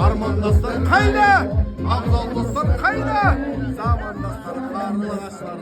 Armandaslar kayda, abzaldaslar kayda, zamandaslar karlılaşlar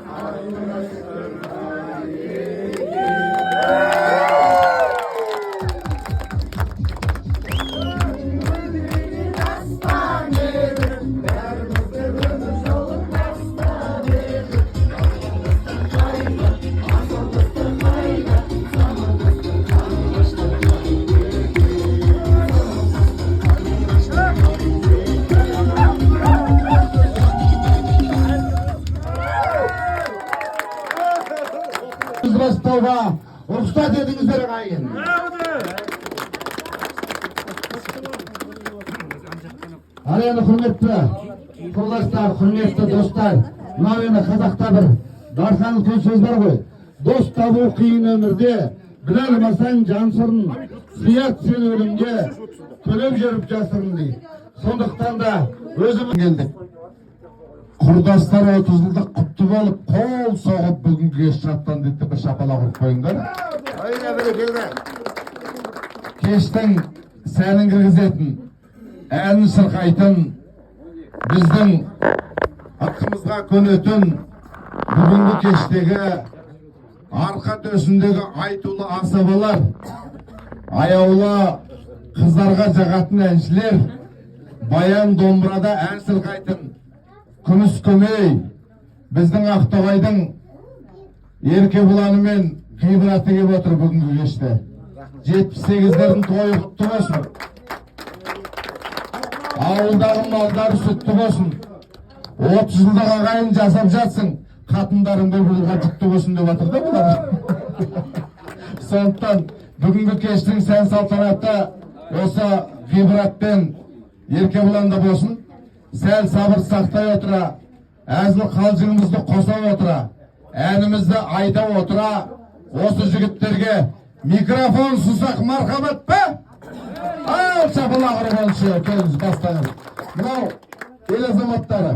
Бастауға рұқсат етіңіздер ағайын. Ал енді құрметті құрдастар, құрметті достар, мынау енді қазақта бір дархан үлкен сөз бар ғой. Дос табу қиын өмірде, біле алмасаң жан сырын, қият сен өлімге, төлеп жүріп жасырын дейді. Сондықтан да өзіміз келдік. Құрдастар 30 жылдық құтты болып, қол соғып бүгінгі кеш жаттан дейді, бір шапалақ ұрып қойыңдар. Айна бәрекелді. Кештің сәнін кіргізетін, әнін шырқайтын, біздің ықымызға көнетін, бүгінгі кештегі арқа төсіндегі айтулы асабалар, аяулы қыздарға жағатын әншілер, баян домбырада ән шырқайтын күміс көмей, біздің Ақтоғайдың Еркебұланы мен ғибраты кеп отыр бүгінгі кеште. 78-лердің тойы құтты болсын. Ауылдағы малдары сүтті болсын. 30 жылдық ағайын жасап жатсың, қатындарың бір-бірге құтты болсын деп жатыр да бұлар. Сондықтан бүгінгі кештің сән салтанаты осы ғибратпен Еркебұланда болсын. Сәл сабыр сақтай отыра, әзіл қалжыңымызды қоса отыра, әнімізді айда отыра, осы жігіттерге микрофон сұсақ мархабат па? Ал шапалақ ұрып алшы, келіңіз бастаңыз. Мынау ел азаматтары,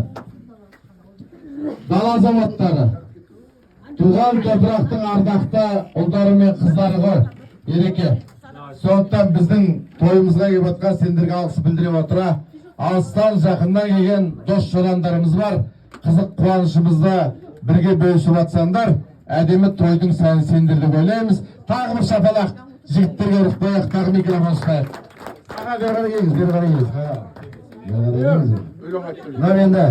дала азаматтары, туған топырақтың ардақты ұлдары мен қыздары ғой, ереке. Сондықтан біздің тойымызға кеп отқан сендерге алғыс білдіре отыра, алыстан жақыннан келген дос жарандарымыз бар. Қызық қуанышымызды бірге бөлісіп жатсаңдар, әдемі тойдың сәнін сендер деп ойлаймыз. Тағы бір шапалақ жігіттерге ұрып қояйық, тағы микрофон ұстайық. Аға, бері қарай келіңіз, бері қарай келіңіз. Мынау енді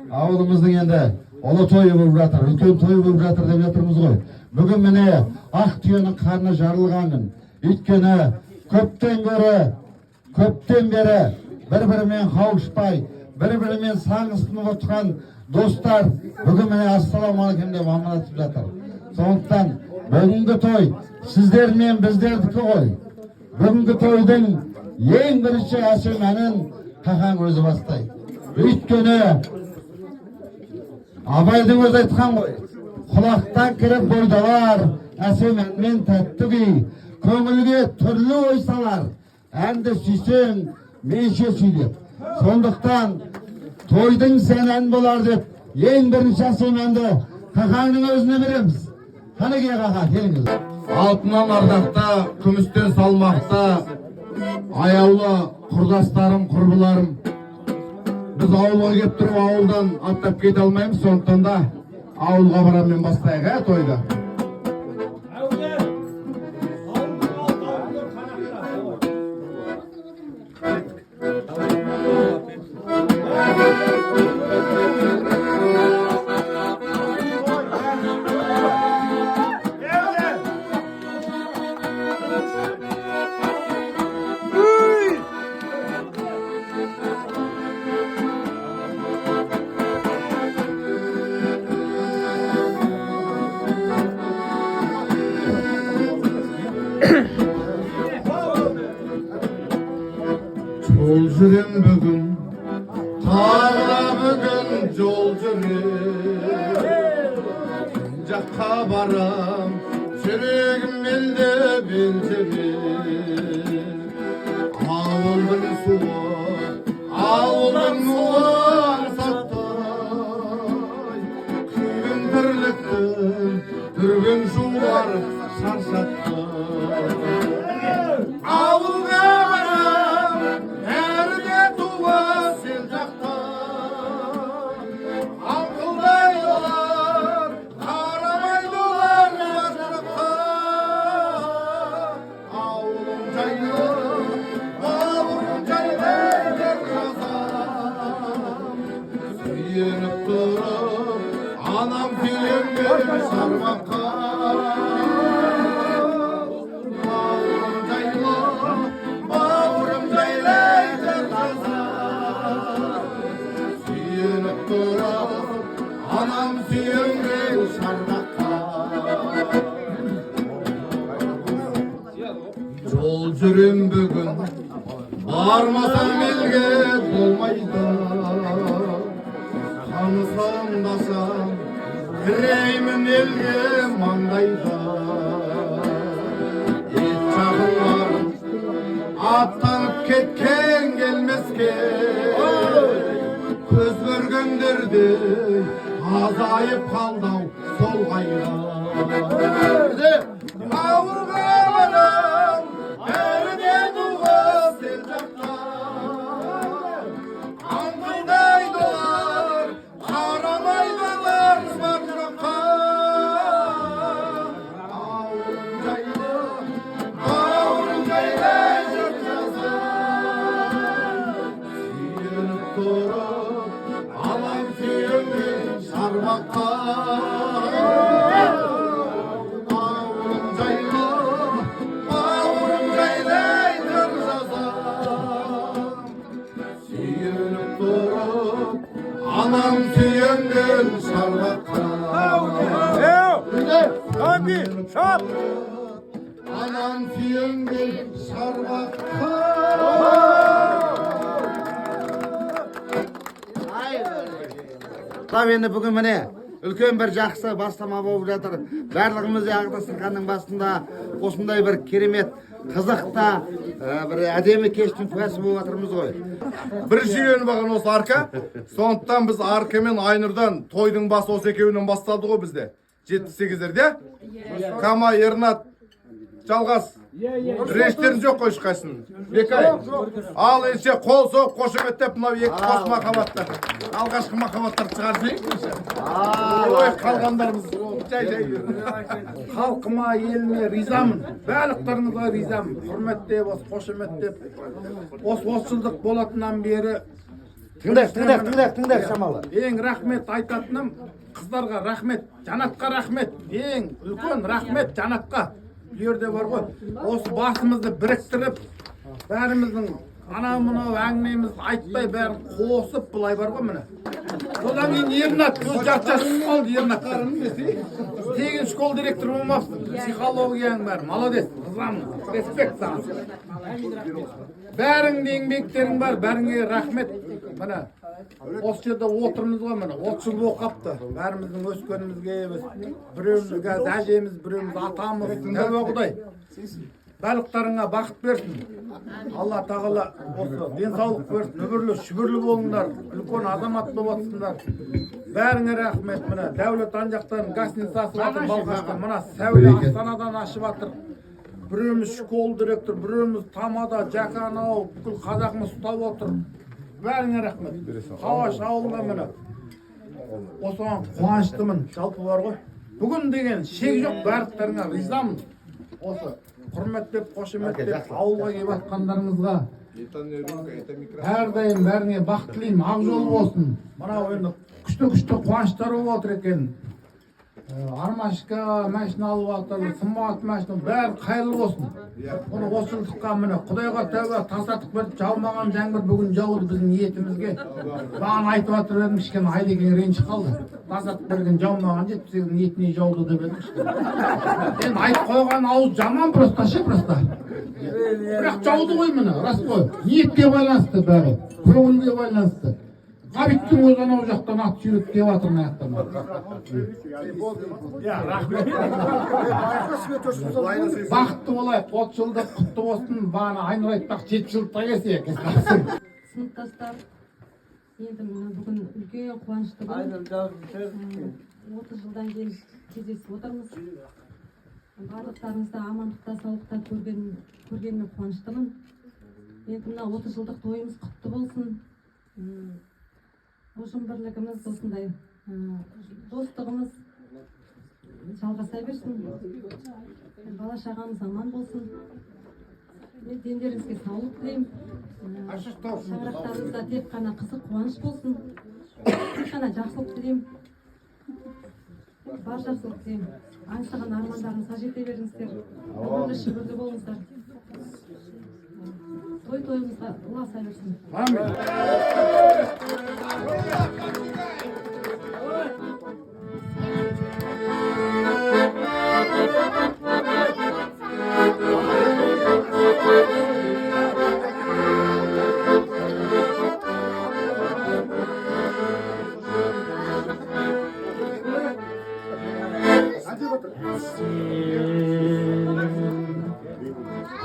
ауылымыздың енді ұлы тойы болып жатыр, үлкен тойы болып жатыр деп жатырмыз ғой. Бүгін міне ақ түйенің қарны жарылғанын, өйткені көптен бері бір-бірімен қауышпай, бір-бірімен сағынысып отырған достар бүгін міне ассалаумағалейкум деп амандасып жатыр. Сондықтан бүгінгі той сіздер мен біздердікі ғой. Бүгінгі тойдың ең бірінші әсем әнін Қақан өзі бастайды. Өйткені Абайдың өзі айтқан ғой, құлақтан кіріп бойдалар, әсем әнмен тәтті күй, көңілге түрлі ой салар, әнді сүйсең менше сүй деп. Сондықтан тойдың сән ән болар деп, ең бірінші әсем әнді Қақаңның өзіне береміз. Қанекей Қақа, келіңіз. Алтыннан ардақта, күмістен салмақта, аяулы құрдастарым, құрбыларым, біз ауылға кеп тұрып ауылдан аттап кете алмаймыз, сондықтан да ауылға барамын бастайық, тойда. Жол жүрем бүгін, тағы бүгін жол жүрем. Жаққа барам, жүрегім елде белжірем. Ауылдың суы, ауылдың суы Suyunip durup anam suyungan sarmakka Bağrım jaylaydı kaza Suyunip durup anam suyungan sarmakka Yol жүрем бүгін бармасам елге болмайды Танысамдасам кіреймін елге маңдайда Ет жағыларым аттанып кеткен келмеске Көз көргендерде азайып қалдау сол қайда Ауырған адам бәріне дуға сен жақта Аңқылдайдылар, қарамайдылар бар жаққа Ауырым жайлай жұрт жаза Сүйеніп тұрып, алам сүйенген шарбаққа Anam suyungan şarbakka Hadi şap. Anam suyungan şarbakka Tabii endi bugün mine үлкен bir жақсы бастама болып жатыр. Барлығымыз Ақтасырханның басында осындай бір керемет қызық та бір әдемі кештің куәсі болып жатырмыз ғой. Bir жүйені баған осы арка. Сондықтан біз арка мен Айнұрдан тойдың басы осы екеуінен басталды ғой бізде. 78-лерде. Кама, Ернат, Жалғас. Реніштерін жоқ қой ешқайсының. Бекай. Ал ендеше қол соқ, қошеметтеп мынау екі қос махаббатты. Алғашқы махаббаттарды шығарып ой, қалғандарымыз жай-жай. Халқыма, еліме ризамын. Барлықтарыңызға ризамын. Құрметтеп, осы қошеметтеп. Осы 30 жылдық болатыннан бері Тыңдап шамалы. ең рахмет айтатыным қыздарға рахмет, Жанатқа рахмет. Ең үлкен рахмет Жанатқа. Bu yerде бар ғой. Осы басымызды біріктіріп, бәріміздің анау-мынау әңгімемізді айтпай бәрін қосып былай бар ғой міне. Содан кейін Ернат, көз жарты-жарты қалды Ернат. Тегін школ директоры болмапсың. Психологияң бәрі, молодец, қызғамын, респект саған. Бәріңде еңбектерің бар, бәріңе рахмет. Міне, осы жерде отырмыз ғой міне, 30 жыл болып қапты. Бәріміздің өскенімізге, біреуіміз әжеміз, біреуіміз атамыз, тәуба Құдай. Барлықтарыңа бақыт берсін. Алла тағала осы денсаулық берсін. Үбірлі, шүбірлі болыңдар. Үлкен азамат болып отырсыңдар. Бәріңе рахмет. Міне Дәулет ан-жақтан гостиница ашып жатыр Балқашта. Мына Сәуле Астанадан ашып жатыр. Біреуміз школ директор, біреуміз Тамада, Жақанау, бүкіл қазақмыз ұстап отыр. Бәріңе рахмет. Қауаш ауылына міне. Осыған қуаныштымын. Жалпы бар ғой. Бүгін деген шек жоқ, барлықтарыңа ризамын. Осы құрметтеп, қошеметтеп, ауылға келіп жатқандарыңызға әрдайым бәріңе бақыт тілеймін, ақ жол болсын. Мынау енді күшті қуаныштар болып отыр екен. Армашка машина алып жатыр, сымбат машина, бәрі қайырлы болсын. Оны осы жылдыққа міне Құдайға тәуба тасатып беріп жаумаған жаңбыр бүгін жауды біздің ниетімізге. Бағана айтып жатыр едім, кішкене Айдеген ренжіп қалды. Тасатып берген жаумаған 78 ниетіне жауды деп едім. Енді айтып қойған ауыз жаман просто. Бірақ жауды ғой міне, рас қой. Ниетке байланысты бәрі, көңілге байланысты. Ғабиттің өз анау жақтан ат сүйреп кеп жатыр мына жақтан. Рахмет. Бақытты болайық, 30 жылдық құтты болсын. Бағана Айнұр айтпақ 70 жылдықта келсе. Сыныптастар, енді бүгін үлкен қуанышты күн. 30 жылдан кейін кездесіп отырмыз. Барлықтарыңызды амандықта, саулықта көргеніме қуаныштымын. Енді мына 30 жылдық тойымыз құтты болсын. Ұжым бірлігіміз осындай достығымыз жалғаса берсін. Бала шағамыз аман болсын. Дендеріңізге саулық тілеймін. Шаңырақтарыңызда тек қана қызық қуаныш болсын. ғана жақсылық тілеймін. Бар жақсылық тілеймін. Аңсаған армандарыңызға жете беріңіздер. Өмірлі шүбірлі болыңыздар. Тойымызға ұласа берсін. Амин.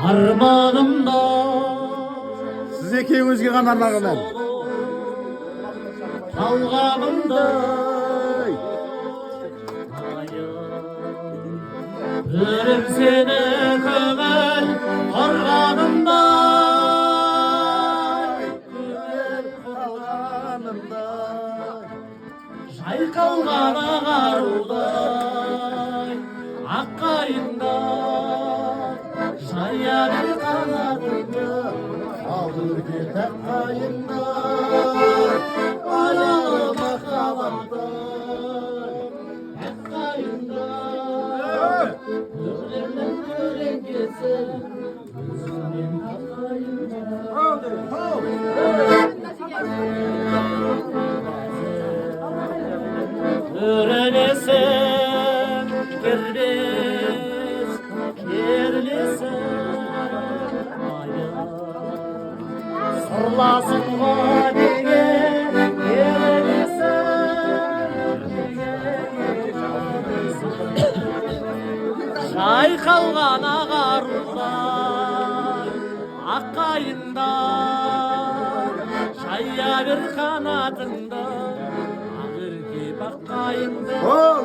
Armanımda Siz ekeyinizge kanarlarından. Kalgamımday Örüm seni kömel Organımday Kömel organımday Şaykalgan ağaruday Akkayımday Şayyanı kanadımda Alır gitek kayımday Ayağıma kalamday Akkayımday Ömrümün kölengesi Gözümün takayımday Öğrenesen kirlis kirlisin Sırlasın vadege Şay kalgan ağarlar Akkayından Şayya bir kanadından Ağır ki bakkayından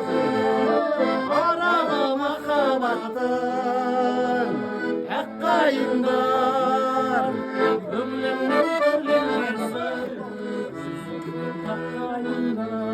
Aralama kabaktın Akkayından Ömrümün kölengesi Sizin takkayından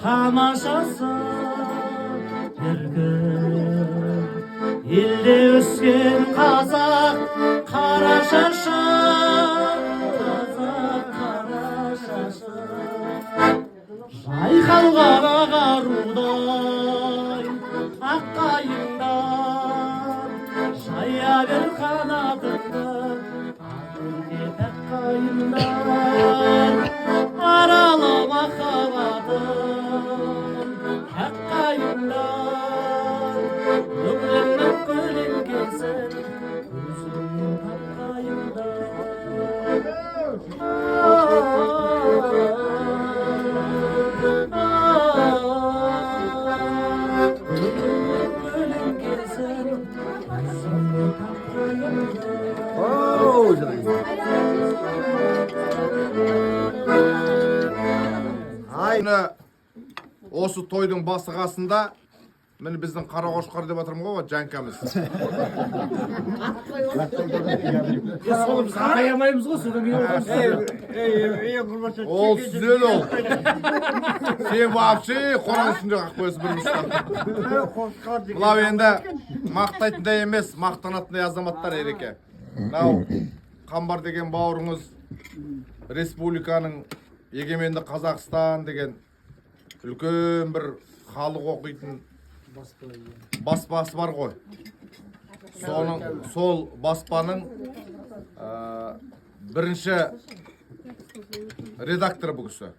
Tamaşası bir gün İlde üskün kazak kara şaşı Kazak kara şaşı Şay kalgan ağaruday Akkayından Şaya bir kanadından Ağır gitek kayından Aralama havadan Hakkayından Ömrümün kölengesi Gözümün hakkayından Ömrümün kölengesi Gözümün Aynı осы тойдың басы қасында міне біздің қара қошқар деп жатырмын ғой жанкамыз. Сол біз қақаямаймыз ғой содан кейін Ол сүзел ол. Сен вообще қораның үстінде қақып қойсың бір мысқа. Мынау енді мақтайтындай емес, мақтанатындай азаматтар ереке. Мынау Қамбар деген бауырыңыз республиканың егеменді Қазақстан деген үлкен бір халық оқитын баспасы бар ғой. Сол баспаның бірінші редакторы бұл кісі.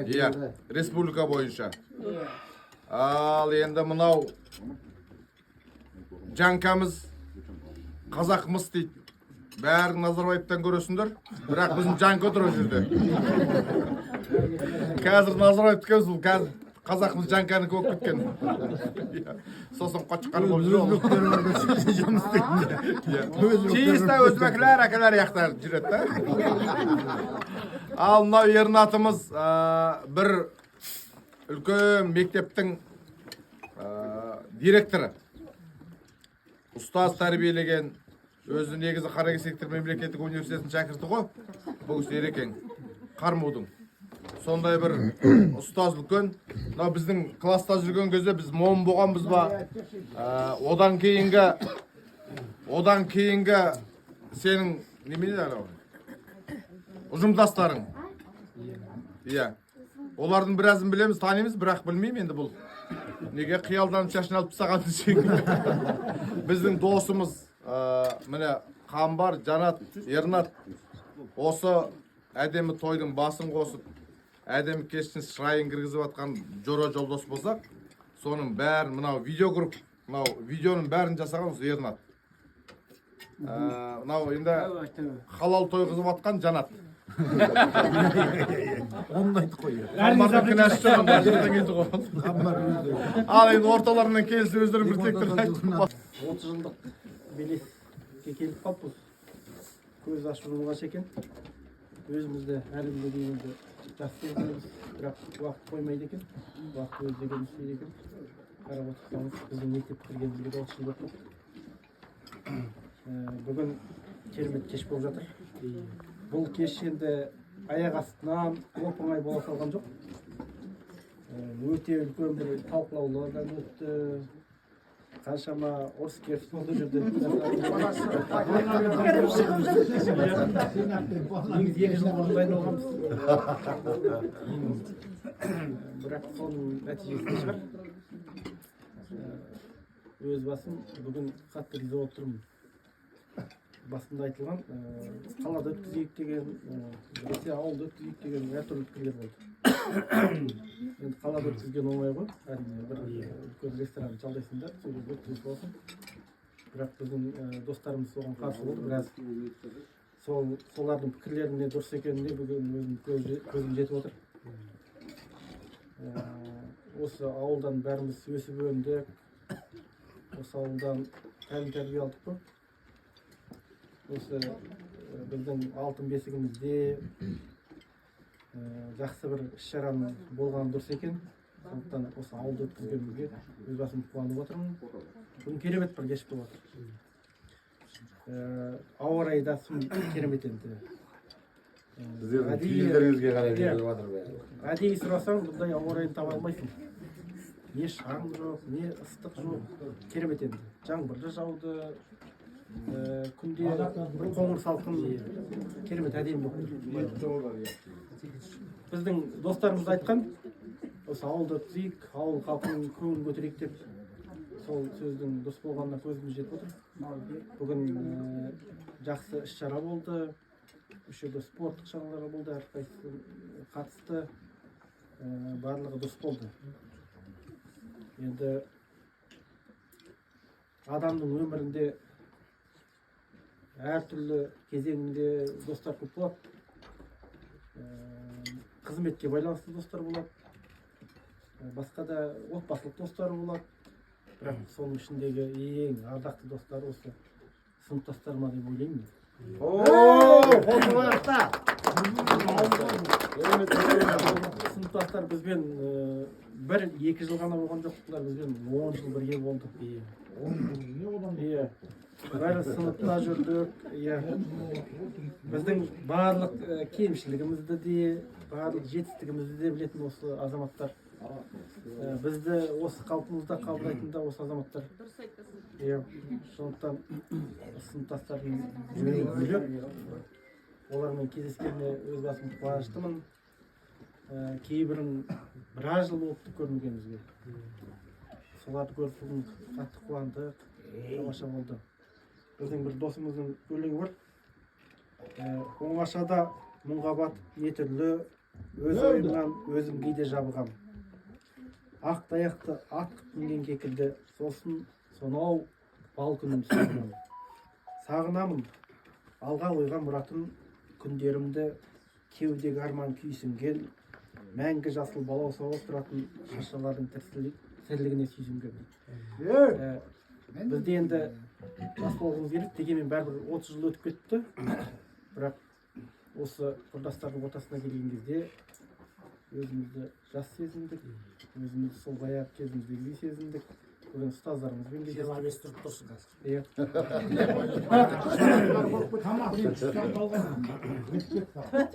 Иә, республика бойынша. Ал енді мынау жанкамыз қазақмыз дейді. Бәрін Назарбаевтан көресіңдер, бірақ біздің жанка тұр о жерде. Қазір Назарбаевтікеміз бұл, қазір қазақымыз жанканы көп кеткен. Сосын қочқар болып жүр ол. Чиста өзбекілер, әкелер яқтар жүреді да. Ал мынау ернатымыз бір үлкен мектептің директоры. ұстаз тәрбиелеген, өзі негізі Қаракесектер мемлекеттік университетінің шәкірті ғой. Бұл кісі Ерекең Қармудың. Сондай бір ұстаз үлкен. Мына біздің класста жүрген кезде біз мом болғанбыз ба? Одан кейінгі сенің немене анау? Ұжымдастарың. Иә. Олардың біразын білеміз, танимыз, бірақ білмеймін енді бұл. Неге қиялданып шашыналып тастаған десең. Біздің досымыз, міне Қамбар, Жанат, Ернат осы әдемі тойдың басын қосып, әдемі кештің шырайын кіргізіп атқан Жора жолдас болсақ, соның бәрін, мынау видеоның бәрін жасаған осы Ернат. Мынау енді халал той қызып атқан Жанат. Onu айтып қой. Қамбардың кінәсі жоқ, Қамбардың келді ғой. Ал енді орталарынан келсе өздері бір тектір айтып. 30 жылдық белеске келіп қалыппыз. Көз ашып жұмылғанша екен. Өзімізді әлі күнге дейін жақсы сезінеміз, бірақ уақыт қоймайды екен. Уақыт өз дегенін істейді екен. Қарап отырсаңыз, біздің мектеп бітіргенімізге 30 жыл болып қалды. Бүгін керемет кеш болып жатыр. Бұл кеш енді аяқ астынан оп-оңай бола салған жоқ. Өте үлкен бір талқылаулардан өтті. Қаншама орыс-керіс болды жүрді. Негізі 2 жыл бұрын дайындалғанбыз. Бірақ соның нәтижесінде шығар. Өз басым бүгін қатты риза болып тұрмын. Басында айтылған, қалада өткізейік деген, біресе ауылда өткізейік деген әртүрлі пікірлер болды. Енді қалада өткізген оңай ғой, әрине бір үлкен ресторан жалдайсыңдар, сол жерде өткізіп болсын. Бірақ біздің достарымыз соған қарсы болды, біраз солардың пікірлеріне дұрыс екеніне бүгін көзім жетіп отыр. Осы ауылдан бәріміз өсіп өндік, осы ауылдан тәрбие алдық қой. Осы біздің алтын бесігімізде жақсы бір іс-шараның болғаны дұрыс екен. Сондықтан осы ауылды өткізгенімізге өз басым қуанып отырмын. Бүгін керемет бір кеш болып отыр. Ауа райы да керемет енді. Сіздердің телевизорыңызға қарай беріп жатыр бәрі. Әдейі сұрасаң, бұндай ауа райын таба алмайсың. Не шаң жоқ, не ыстық жоқ. Керемет енді. Жаңбыр да жауды. Күнде бір қоңыр салқын керемет әдемі болып. Біздің достарымыз айтқан, осы ауылды өткізейік, ауыл халқының көңілін көтерейік деп, сол сөздің дұрыс болғанына көзіміз жетіп отыр. Бүгін жақсы іс-шара болды, осы жерде спорттық шаралар болды, әрқайсысы қатысты, барлығы дұрыс болды. Енді адамның өмірінде әртүрлі кезеңінде достар көп болады. Қызметке байланысты достар болады. Басқа да отбасылық достар болады. Бірақ соның ішіндегі ең ардақты достар осы сыныптастарыма деп ойлаймын. Сыныптастар бізбен 1-2 жыл ғана болған жоқ, бұлар бізбен 10 жыл бірге болды. Бәрі сыныпта жүрдік. Біздің барлық кемшілігімізді де, барлық жетістігімізді де білетін осы азаматтар. Бізді осы қалпымызда қабылдайтында осы азаматтар. Сондықтан сыныптастардың жүрегі бөлек. Олармен кездескеніне өз басым қуаныштымын. Кейбірін біраз жыл болыпты көрмегенімізге. Соларды көріп бүгін қатты қуандық, тамаша болды. Біздің бір досымыздың өлеңі бар. Оңашада мұңға батып не түрлі, өз ойымнан өзім кейде жабығам. Ақ таяқты ат мінген кекілді, сосын сонау бал күнім сағынам. Сағынамын, алға қойған мұратым, күндерімді кеудегі арман күйсінген, мәңгі жасыл балау сауып тұратын шашалардың тірлігіне сүйсінген. Бізде енді жас болғымыз керек, дегенмен бәрібір 30 жыл өтіп кетті. Бірақ осы құрдастардың ортасына келген кезде өзімізді жас сезіндік, өзімізді сол баяғы кезіміздегідей сезіндік. бүгін ұстаздарымызбен кездестік. 25 тұрып тұрсың қазір. Иә.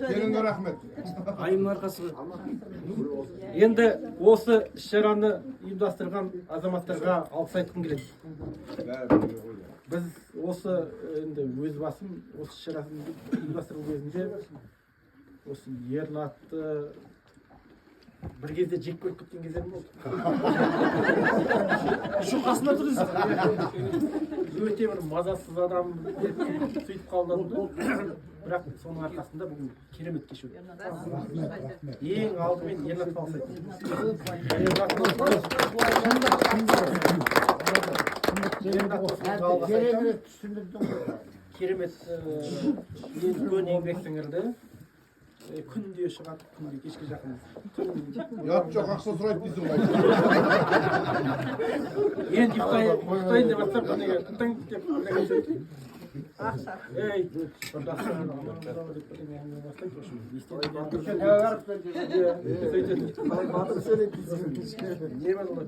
Келіңге рахмет. Айымның арқасы. Енді осы іс-шараны ұйымдастырған азаматтарға алғыс айтқым келеді. Біз осы енді өз басым осы іс-шарасын ұйымдастыру кезінде осы Ерлатты бір кезде жек көріп кеткен кездерім болды. Şu қасында тұрсыз. Өте бір мазасыз адам деп сөйтіп қалдым да. Бірақ соның арқасында бүгін керемет кеш өтті. Ең алдымен Ерлатқа алғыс айтамын. Керемет үлкен еңбек сіңірді. Күнде шығады, күнде кешке жақын. Ят жоқ ақша сұрайды дейсің ғой. Енді ұйықтайын деп жатсам, неге тың деп ақша. Ей, бір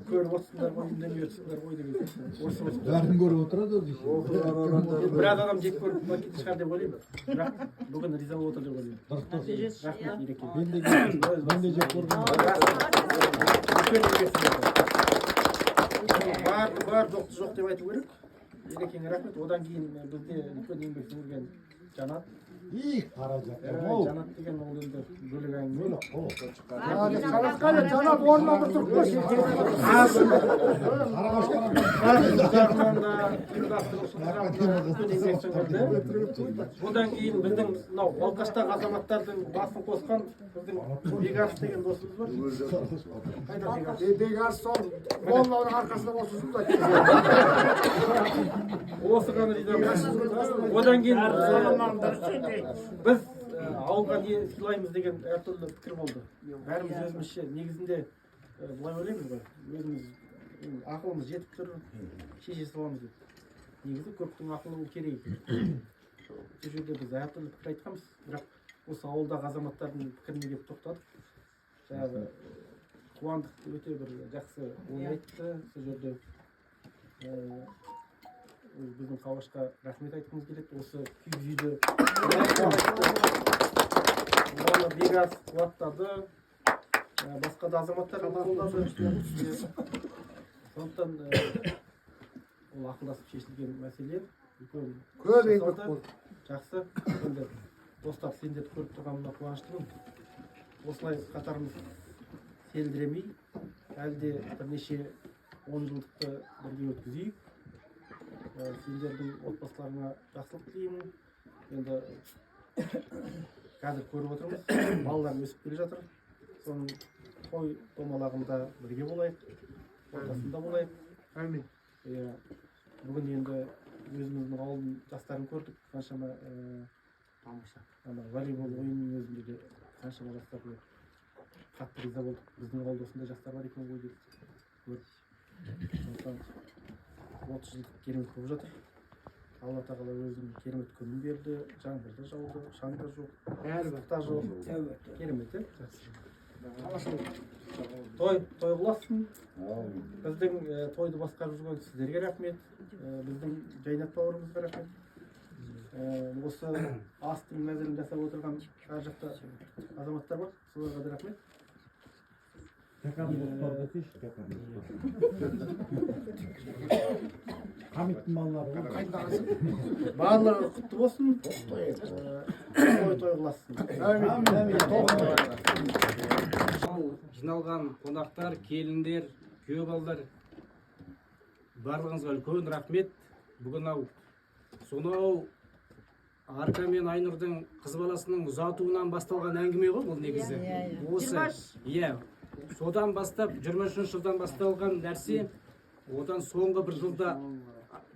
көріп отырсыңдар ғой, үндемей отырсыңдар ғой деген. Бәрін көріп отырады өзі. Біраз адам жек көріп кеткен шығар деп ойлаймын. Бірақ бүгін риза болып отыр деп ойлаймын. Рахмет Ереке. Мен де жек көрдім. Бар жоқ деп айту керек. Ерекеңе рахмет. Одан кейін бізде үлкен еңбек сіңірген Жанат. Қаражат. Жанат деген ол енді бөлек әңгіме. Жанат орнына бір тұрып қойшы. Одан кейін біздің мынау Балқаштағы азаматтардың басын қосқан біздің Бегарс деген досымыз бар. Қайда Бегарс? Бегарс сол молланың арқасында болсын да. Осыған ризамыз. Одан кейін біз ауылға не сыйлаймыз деген әртүрлі пікір болды. Бәріміз өзімізше негізінде былай ойлаймыз ғой. Өзіміз ақылымыз жетіп тұр, шеше саламыз деп. Негізі көптің ақылы керек. Сол жерде біз әртүрлі пікір айтқанбыз, бірақ осы ауылдағы азаматтардың пікіріне келіп тоқтадық. Жаңағы қуандық өте бір жақсы ой айтты. Сол жерде біздің Қауашқа рахмет айтқымыз келеді. Осы киіз үйді оны Бегас қуаттады. Басқа да азаматтар қолдады. Сондықтан ол ақылдасып шешілген мәселе. Көп еңбек болды. Жақсы. Енді достар, сендерді көріп тұрғаныма қуаныштымын. Осылай қатарымыз селдіремей, әлде бірнеше 10 жылдықты бірге өткізейік. Сендердің отбасыларына жақсылық тілеймін. Енді қазір көріп отырмыз, балалар өсіп келе жатыр. Соның той томалағында бірге болайық, ортасында болайық. Әмин. Бүгін енді өзіміздің ауылдың жастарын көрдік. Қаншама волейбол ойынының өзінде де қаншама жастар көрдік. Қатты риза болдық. Біздің ауылда осындай жастар бар екен ғой деп көрдік. 30 жылдық керемет болып жатыр. Алла тағала өзінің керемет күнін берді. Жаңбырда жауды, шаңда жоқ, бәрібір жоқ. Керемет, той құласын. Біздің тойды басқарып жүрген сіздерге рахмет. Біздің Жайнат бауырымызға рахмет. Осы астың мәзірін жасап отырған ар жақта азаматтар бар. Соларға да рахмет. Барлығы құтты болсын. Той қыласын. Жиналған қонақтар, келіндер, күйеу балдар, барлығыңызға үлкен рахмет. Бүгін сонау Арка мен Айнұрдың қыз баласының ұзатуынан басталған әңгіме ғой бұл негізі. Осы, содан бастап 23 жылдан басталған нәрсе, одан соңғы бір жылда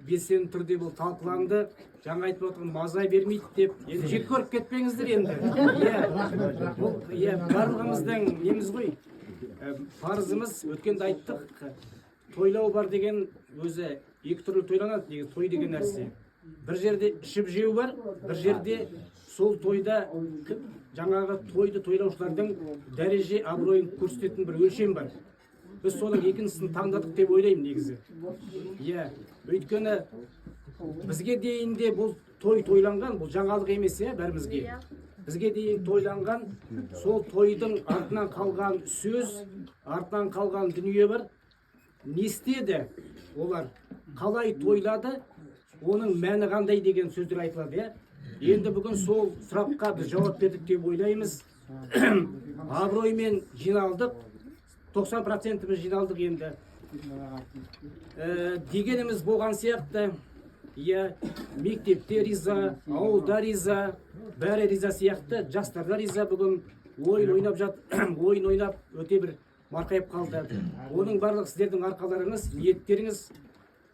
белсенді түрде бұл талқыланды. Жаңа айтып отырған мазай бермейді деп, енді жек көріп кетпеңіздер енді. Барлығымыздың неміз ғой. Парызымыз, өткенде айттық, тойлау бар деген өзі екі түрлі тойланады, негізі той деген нәрсе. Bir жерде ішіп жеу бар, бір жерде сол тойда жаңағы тойды тойлаушылардың дәреже абыройын көрсететін бір өлшем бар. біз соның екіншісін таңдадық деп ойлаймын негізі. Иә, өйткені бізге дейін де бұл той тойланған, бұл жаңалық емес, иә, бәрімізге. Бізге дейін тойланған, сол тойдың артынан қалған сөз, артынан қалған дүние бар. Не істеді олар? Қалай тойлады? Оның мәні қандай деген сөздер айтылады, иә. Енді бүгін сол сұраққа біз жауап бердік деп ойлаймыз. Абыроймен жиналдық, 90%-іміз жиналдық енді. Дегеніміз болған сияқты, иә, мектепте риза, ауылда риза, бәрі риза сияқты, жастарда риза бүгін ойын ойнап ойын ойнап өте бір марқайып қалды. Оның барлығы сіздердің арқаларыңыз, ниеттеріңіз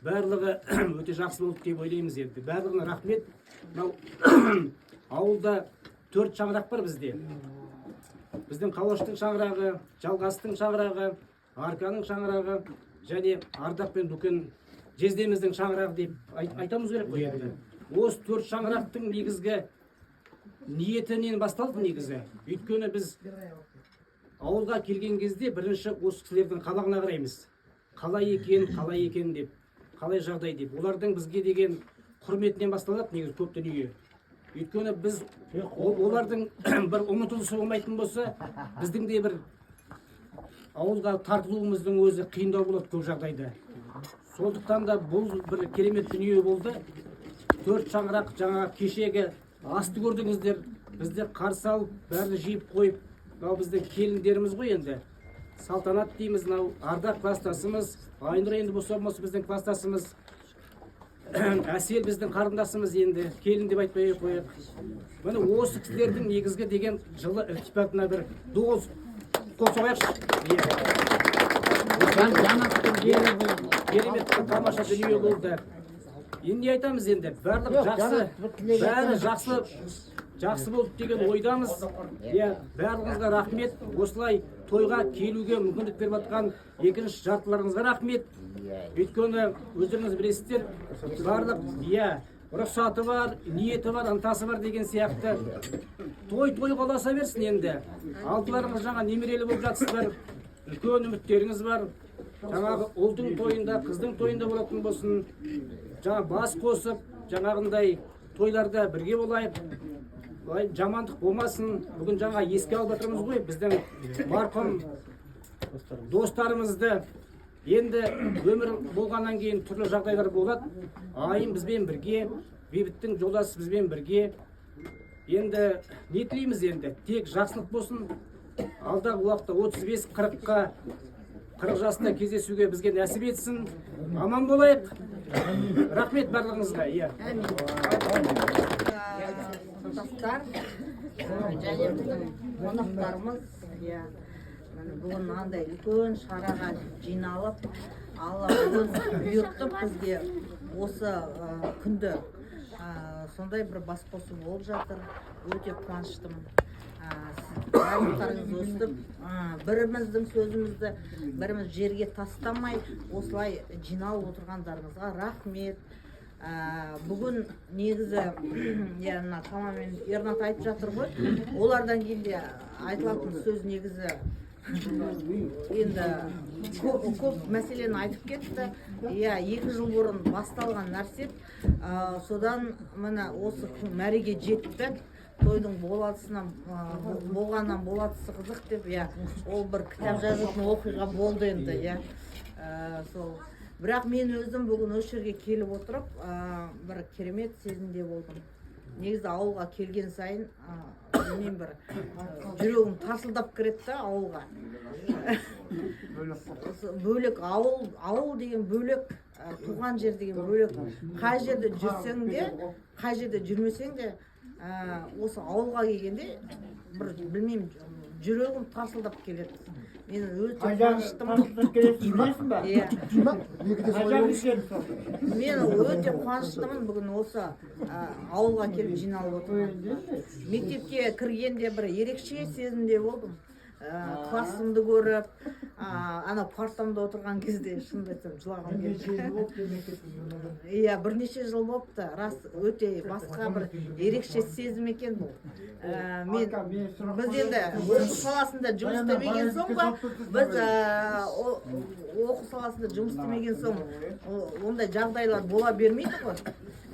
барлығы өте жақсы болды деп ойлаймыз енді. Барлығына рахмет. Ауылда 4 шаңырақ бар бізде. Біздің Қауаштың шаңырағы, Жалғастың шаңырағы, Арканың шаңырағы және Ардақ пен Дүкен жездеміздің шаңырағы деп айтамыз керек қой енді. Осы 4 шаңырақтың негізгі ниетінен басталды негізі. Өйткені біз ауылға келген кезде бірінші осы кісілердің қабағына қараймыз. Қалай екен деп, қалай жағдай деп. Олардың бізге деген құрметінен басталады негізі көп дүние. Өйткені біз олардың бір ұмытылысы болмайтын болса, біздің де бір ауылға тартылуымыздың өзі қиындау болады көп жағдайда. Сондықтан да бұл бір керемет дүние болды. 4 шаңырақ жаңа кешегі асты көрдіңіздер. Бізді қарсы алып, бәрі жиып қойып, мынау біздің келіндеріміз ғой енді. Салтанат дейміз, мынау Ардақ кластасымыз, Айнұр енді болса біздің кластасымыз. Әсел біздің қарындасымыз енді, келін деп айтпай қояйық. Міне осы кісілердің негізгі деген жылы ілтипатына бір доғыз қол соғайықшы. Керемет тамаша дүние болды. Енді не айтамыз енді, барлық жақсы, бәрі жақсы болды деген ойдамыз. Барлығыңызға рахмет. Осылай тойға келуге мүмкіндік беріп жатқан екінші жартыларыңызға рахмет. Өйткені өздеріңіз білесіздер, барлық рұқсаты бар, ниеті бар, ынтасы бар деген сияқты. Той қаласа берсін енді. Алдыларыңыз жаңа немерелі болып жатсыздар. Үлкен үміттеріңіз бар. Жаңағы ұлдың тойында, қыздың тойында болатын болсын. Жаңа бас қосып, жаңағындай тойларда бірге болайық. Жамандық болмасын. Бүгін жаңа еске алып жатырмыз ғой, біздің марқұм достарымызды. Енді өмір болғаннан кейін түрлі жағдайлар болады. Айым бізбен бірге, бейбіттің жолдасы бізбен бірге. Енді не тілейміз енді? Тек жақсылық болсын. Алдағы уақытта 35-40 жаста кездесуге бізге нәсіп етсін. Аман болайық. Рахмет барлығыңызға. Достар, және біздің қонақтарымыз, бүгін мынандай үлкен шараға жиналып, Алла өзі бұйыртып бізге осы күнді сондай бір бас қосу болып жатыр. Өте қуаныштымын. Барлықтарыңыз өстіп, біріміздің сөзімізді біріміз жерге тастамай, осылай жиналып отырғандарыңызға рахмет. Бүгін негізі тамамен Ернат айтып жатыр ғой, олардан кейін де айтылатын сөз негізі енді көп мәселені айтып кетті. 2 жыл бұрын басталған нәрсе, содан міне осы мәреге жетті. Тойдың болғаннан болатысы қызық деп, ол бір кітап жазатын оқиға болды енді. Бірақ мен өзім бүгін осы жерге келіп отырып, бір керемет сезімде болдым. Негізі ауылға келген сайын, мен бір жүрегім тарсылдап кіреді ауылға. Бөлек ауыл деген бөлек, туған жер деген бөлек. Қай жерде жүрсең де, қай жерде жүрмесең де, осы ауылға келгенде бір білмеймін, жүрегім тарсылдап келеді. Мен өте қуаныштымын. Мен өте қуаныштымын бүгін осы ауылға келіп жиналып отырмын. Мектепке кіргенде бір ерекше сезімде болдым. классымды көріп, ана партамда отырған кезде шынымды айтсам жылағым келді. Иә, бірнеше жыл болыпты. Рас, өте басқа бір ерекше сезім екен бұл. Біз енді оқу саласында жұмыс істемеген соң ба, біз оқу саласында жұмыс істемеген соң ондай жағдайлар бола бермейді ғой.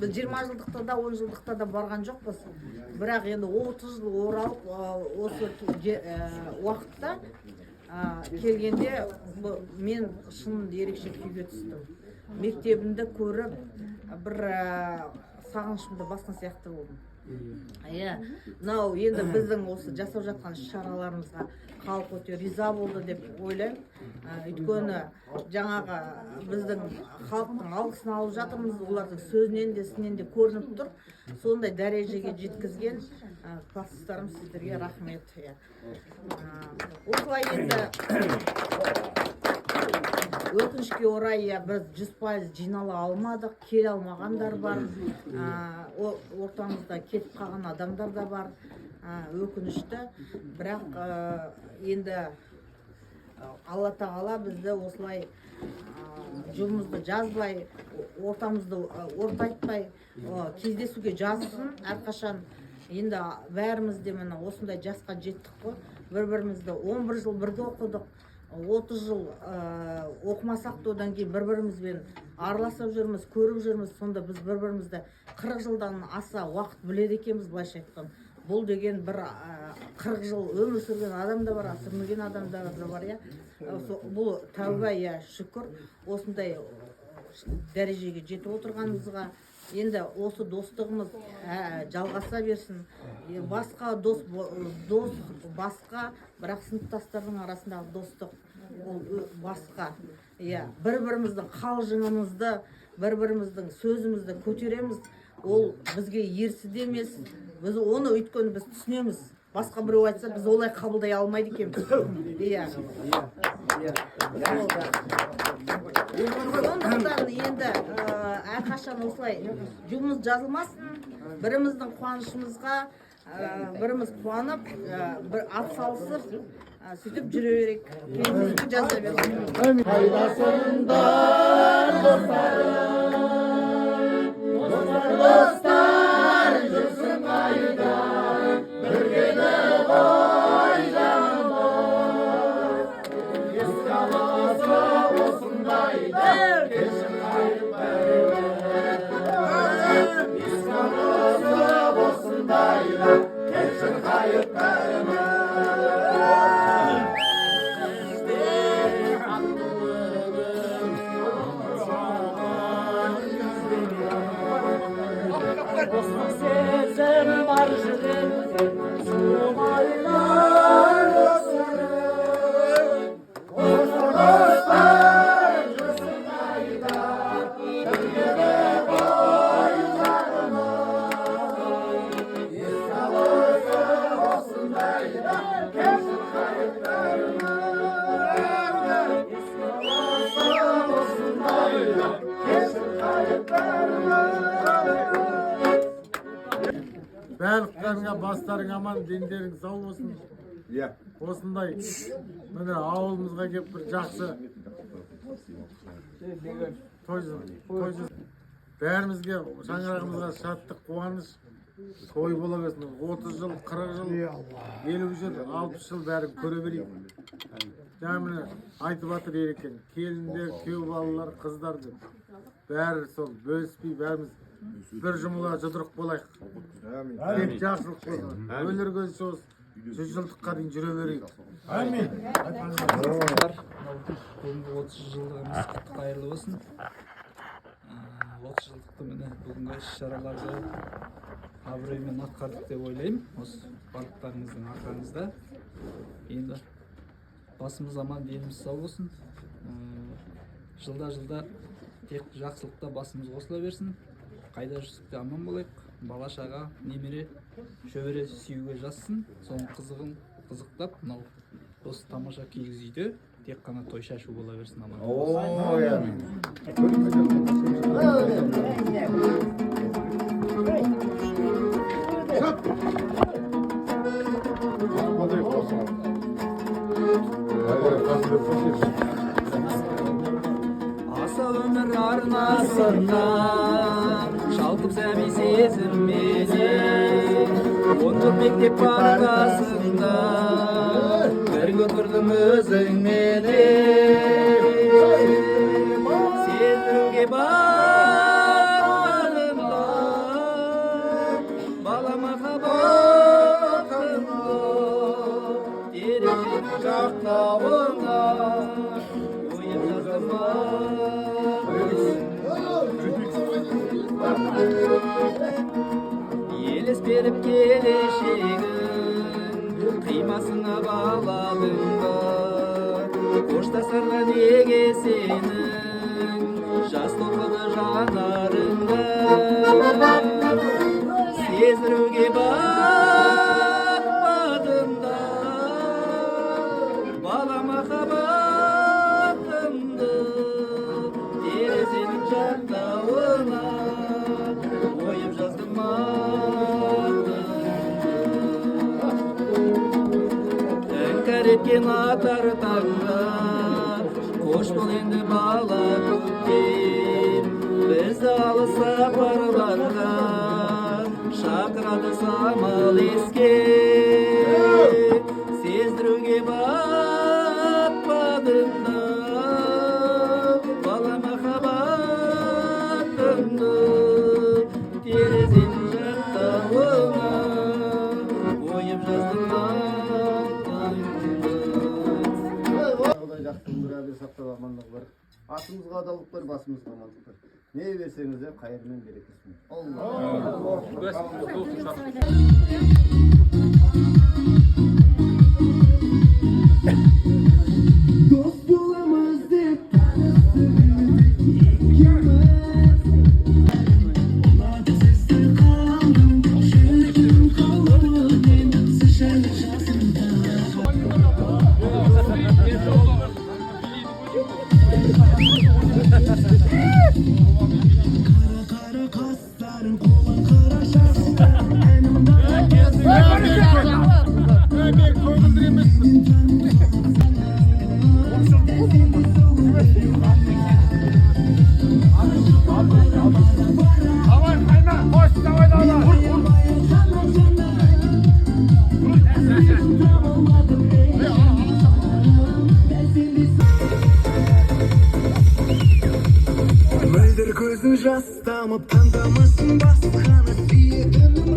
Біз 20 жылдықта да 10 жылдықта да барған жоқпыз. Бірақ енді 30 жыл оралып осы уақытта келгенде мен шынында ерекше күйге түстім. Мектебімді көріп бір сағынышымды басқан сияқты болдым. Иә, мынау енді біздің осы жасап жатқан шараларымызға халық өте риза болды деп ойлаймын. Өйткені жаңағы біздің халықтың алғысын алып жатырмыз, олардың сөзінен де ісінен де көрініп тұр. Сондай дәрежеге жеткізген класстастарым, сіздерге рахмет. Осылай енді өкінішке орай біз 100% жинала алмадық, келе алмағандар бар, ортамызда кетіп қалған адамдар да бар, өкінішті. Бірақ енді Алла тағала бізді осылай жолымызды жазбай, ортамызды ортайтпай, кездесуге жазсын. Әрқашан енді бәрімізде міне осындай жасқа жеттік қой. Бір-бірімізді 11 жыл бірге оқыдық. 30 жыл оқымасақ та одан кейін бір-бірімізбен араласып жүрміз, көріп жүрміз. Сонда біз бір-бірімізді 40 жылдан аса уақыт біледі екенбіз, былайша айтқан. Бұл деген бір 40 жыл өмір сүрген адам да бар, сүрмеген адамдар да бар, иә. Бұл тәуба, иә, шүкір. Осындай дәрежеге жетіп отырғанымызға. Енді осы достығымыз жалғаса берсін. Басқа дос басқа, бірақ сыныптастардың арасындағы достық ол басқа. Бір-біріміздің қалжыңымызды, бір-біріміздің сөзімізді көтереміз. Ол бізге ерсі емес. Біз оны өйткені біз түсінеміз. Басқа біреу айтса, біз олай қабылдай алмайды екенбіз. Сондықтан енді әрқашан осылай жұмыс жазылмасын, біріміздің қуанышымызға біріміз қуанып, бір ат салысып, сөйтіп жүре берейік. Kendinizi жаза берейік. Қайдасыңдар достар, жүрсің қайда, біргені қойдан еске аласы осындайда, кешір қайып бәріміз. Еске аласы осындайда, кешір қайып бәріміз. Сезім бар жүрегімде, сұмайлар өсіріп, осы достар жүрсің қайда, біргені қойғанымыз. Еске аласы осындайда, кешір қайып бәріміз. Еске аласы осындайда, кешір қайып бәріміз. Барлықтарыңа бастарың аман, дендерің сау болсын. Осындай міне ауылымызға келіп бір жақсы той бәрімізге шаңырағымызға шаттық, қуаныш, той бола берсін. 30 жыл, 40 жыл, 50 жыл, 60 жыл бәрін көре берейік. Жаңа айтып жатыр екен, келіндер, күйеу балалар, қыздар деп. Бәрі сол бөліспей, бәріміз бір жұмыла жұдырық болайық. Тек жақсылық болсын. Өлер көз соз 100 жылдыққа дейін жүре берейік. Амин. Бүгінгі 30 жылдығымыз құтты қайырлы болсын. 30 жылдықты міне бүгінгі іс-шараларды абыроймен атқардық деп ойлаймын. Осы барлықтарыңыздың арқаңызда. Енді басымыз аман, деніміз сау болсын. Жылда тек жақсылықта басымыз қосыла берсін. Қайда жүрсек те аман болайық. Бала шаға, немере, шөбере сүюге жазсын. Соның қызықтап, мынау осы тамаша киіз үйде тек қана той шашу бола берсін, аман. балаларыңа шалқып сәби сезімменен 10 жыл мектеп парасында бірге отырдым өзіңменен сездіруге бармадым да бала махаббатымды терезенің жақтауына ойып жаздым елес беріп келешегін қимасына баладың ба қоштасарға неге сенің жас толқыды жанарыңда сездіруге батпадым да бала махаббатымды терезенің жақтауына ойып жаздым іңкәр еткен атар таңда қош бол енді бала көктем бізді алыс сапарларға шақырады самал еске сездіруге батпадым да бала махаббатымды терезенің жақтауына ойып жаздым Құдай жақтың бір сақтап амандық бар. Атымызға адалдық бар, басымызға амандық бар. Не берсеңіз де қайырмен берекесін. Dost bulamaz деп tanыстырып екеуміз Ұнады сізді қалдым жүрдім қалумен сышаны жасымда Қара қастарың қолын қарашасың әнімді Мөлдір көзің жастамып таңдамасын басқаны сүйетінім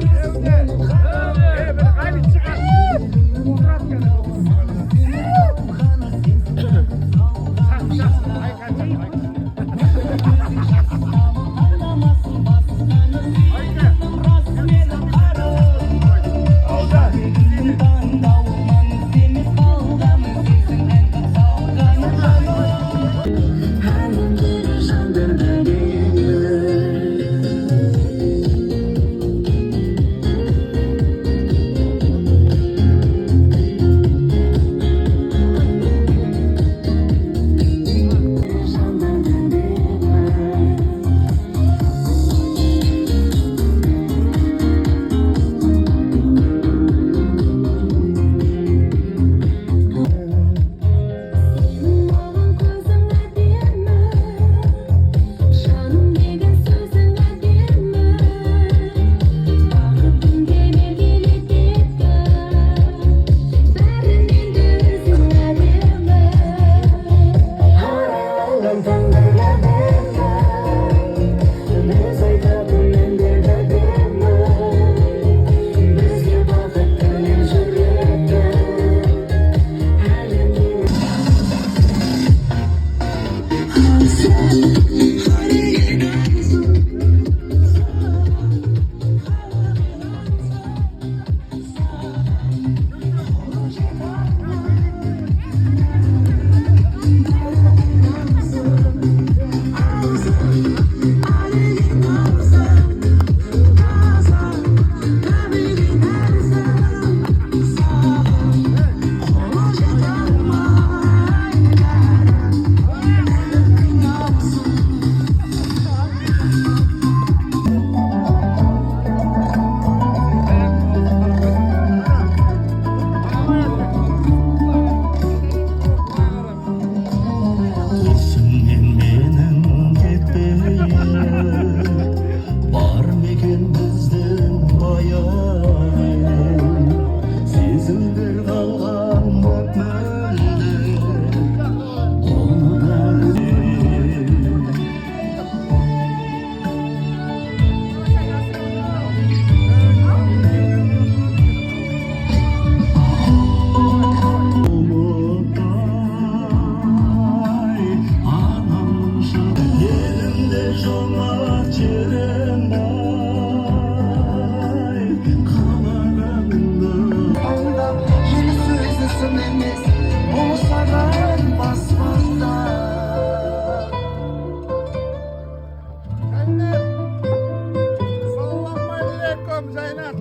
Assalamualaikum Zaynat.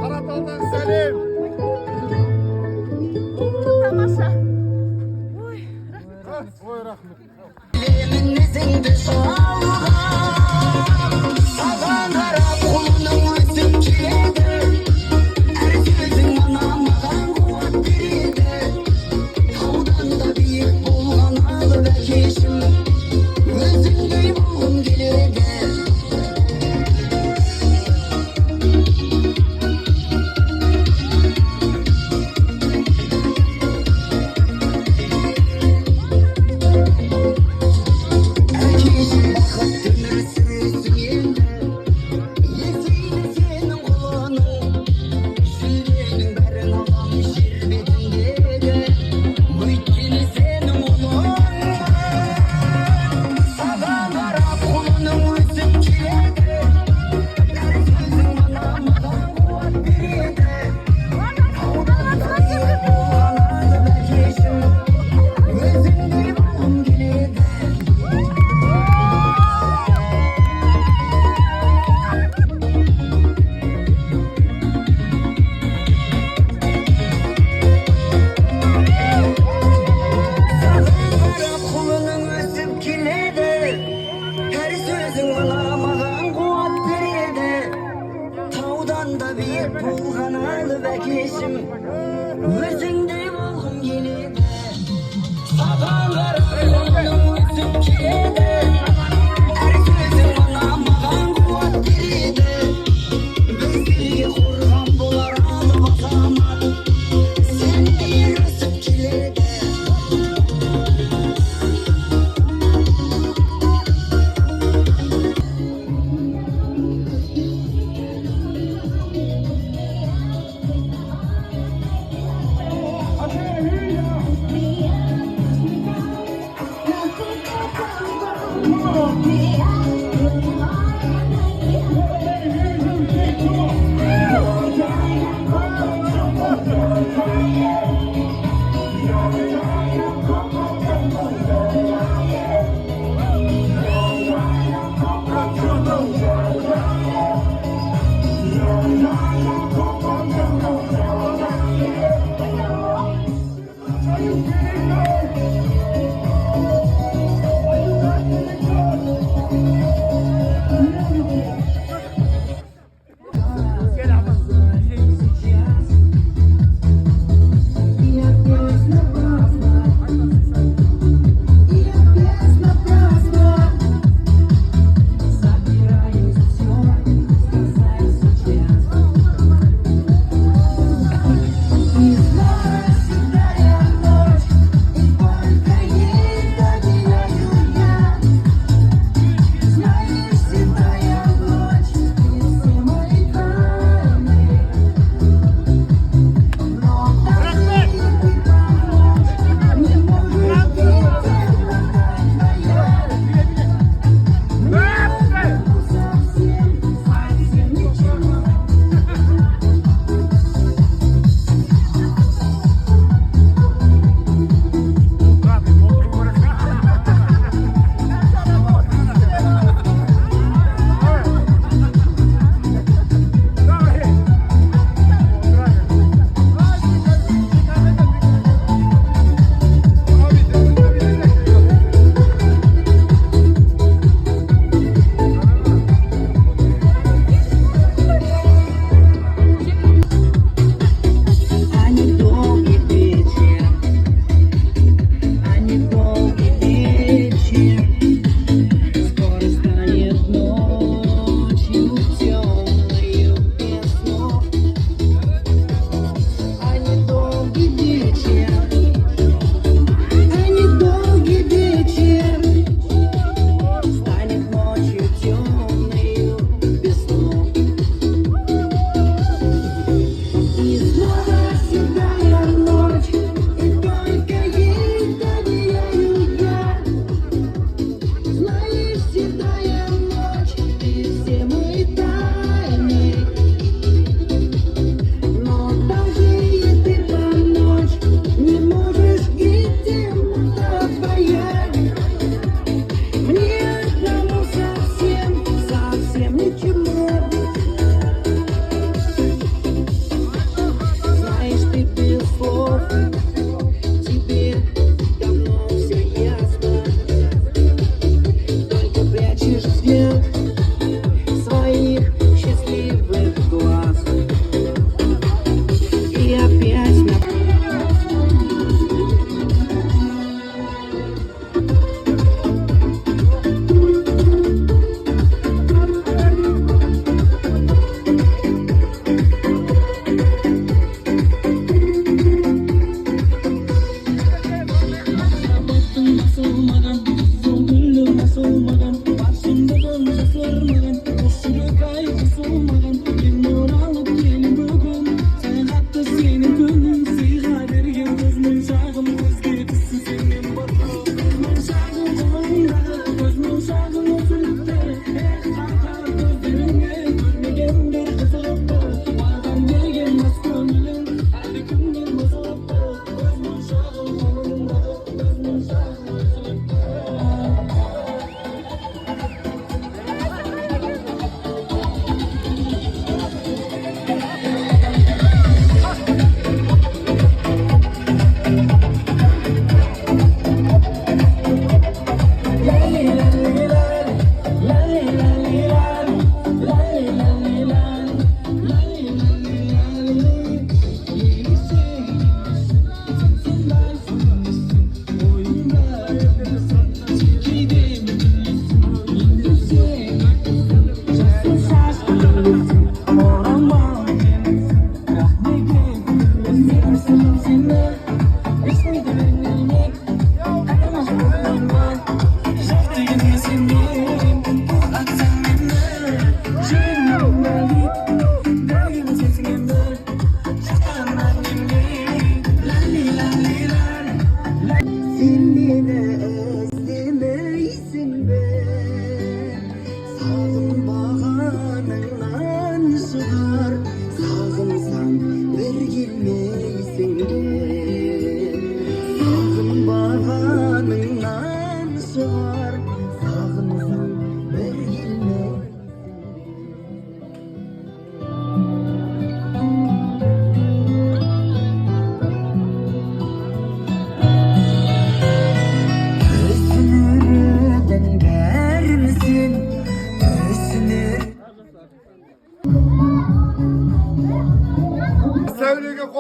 Karatoldan selam. Тамаша. Oy rahmet.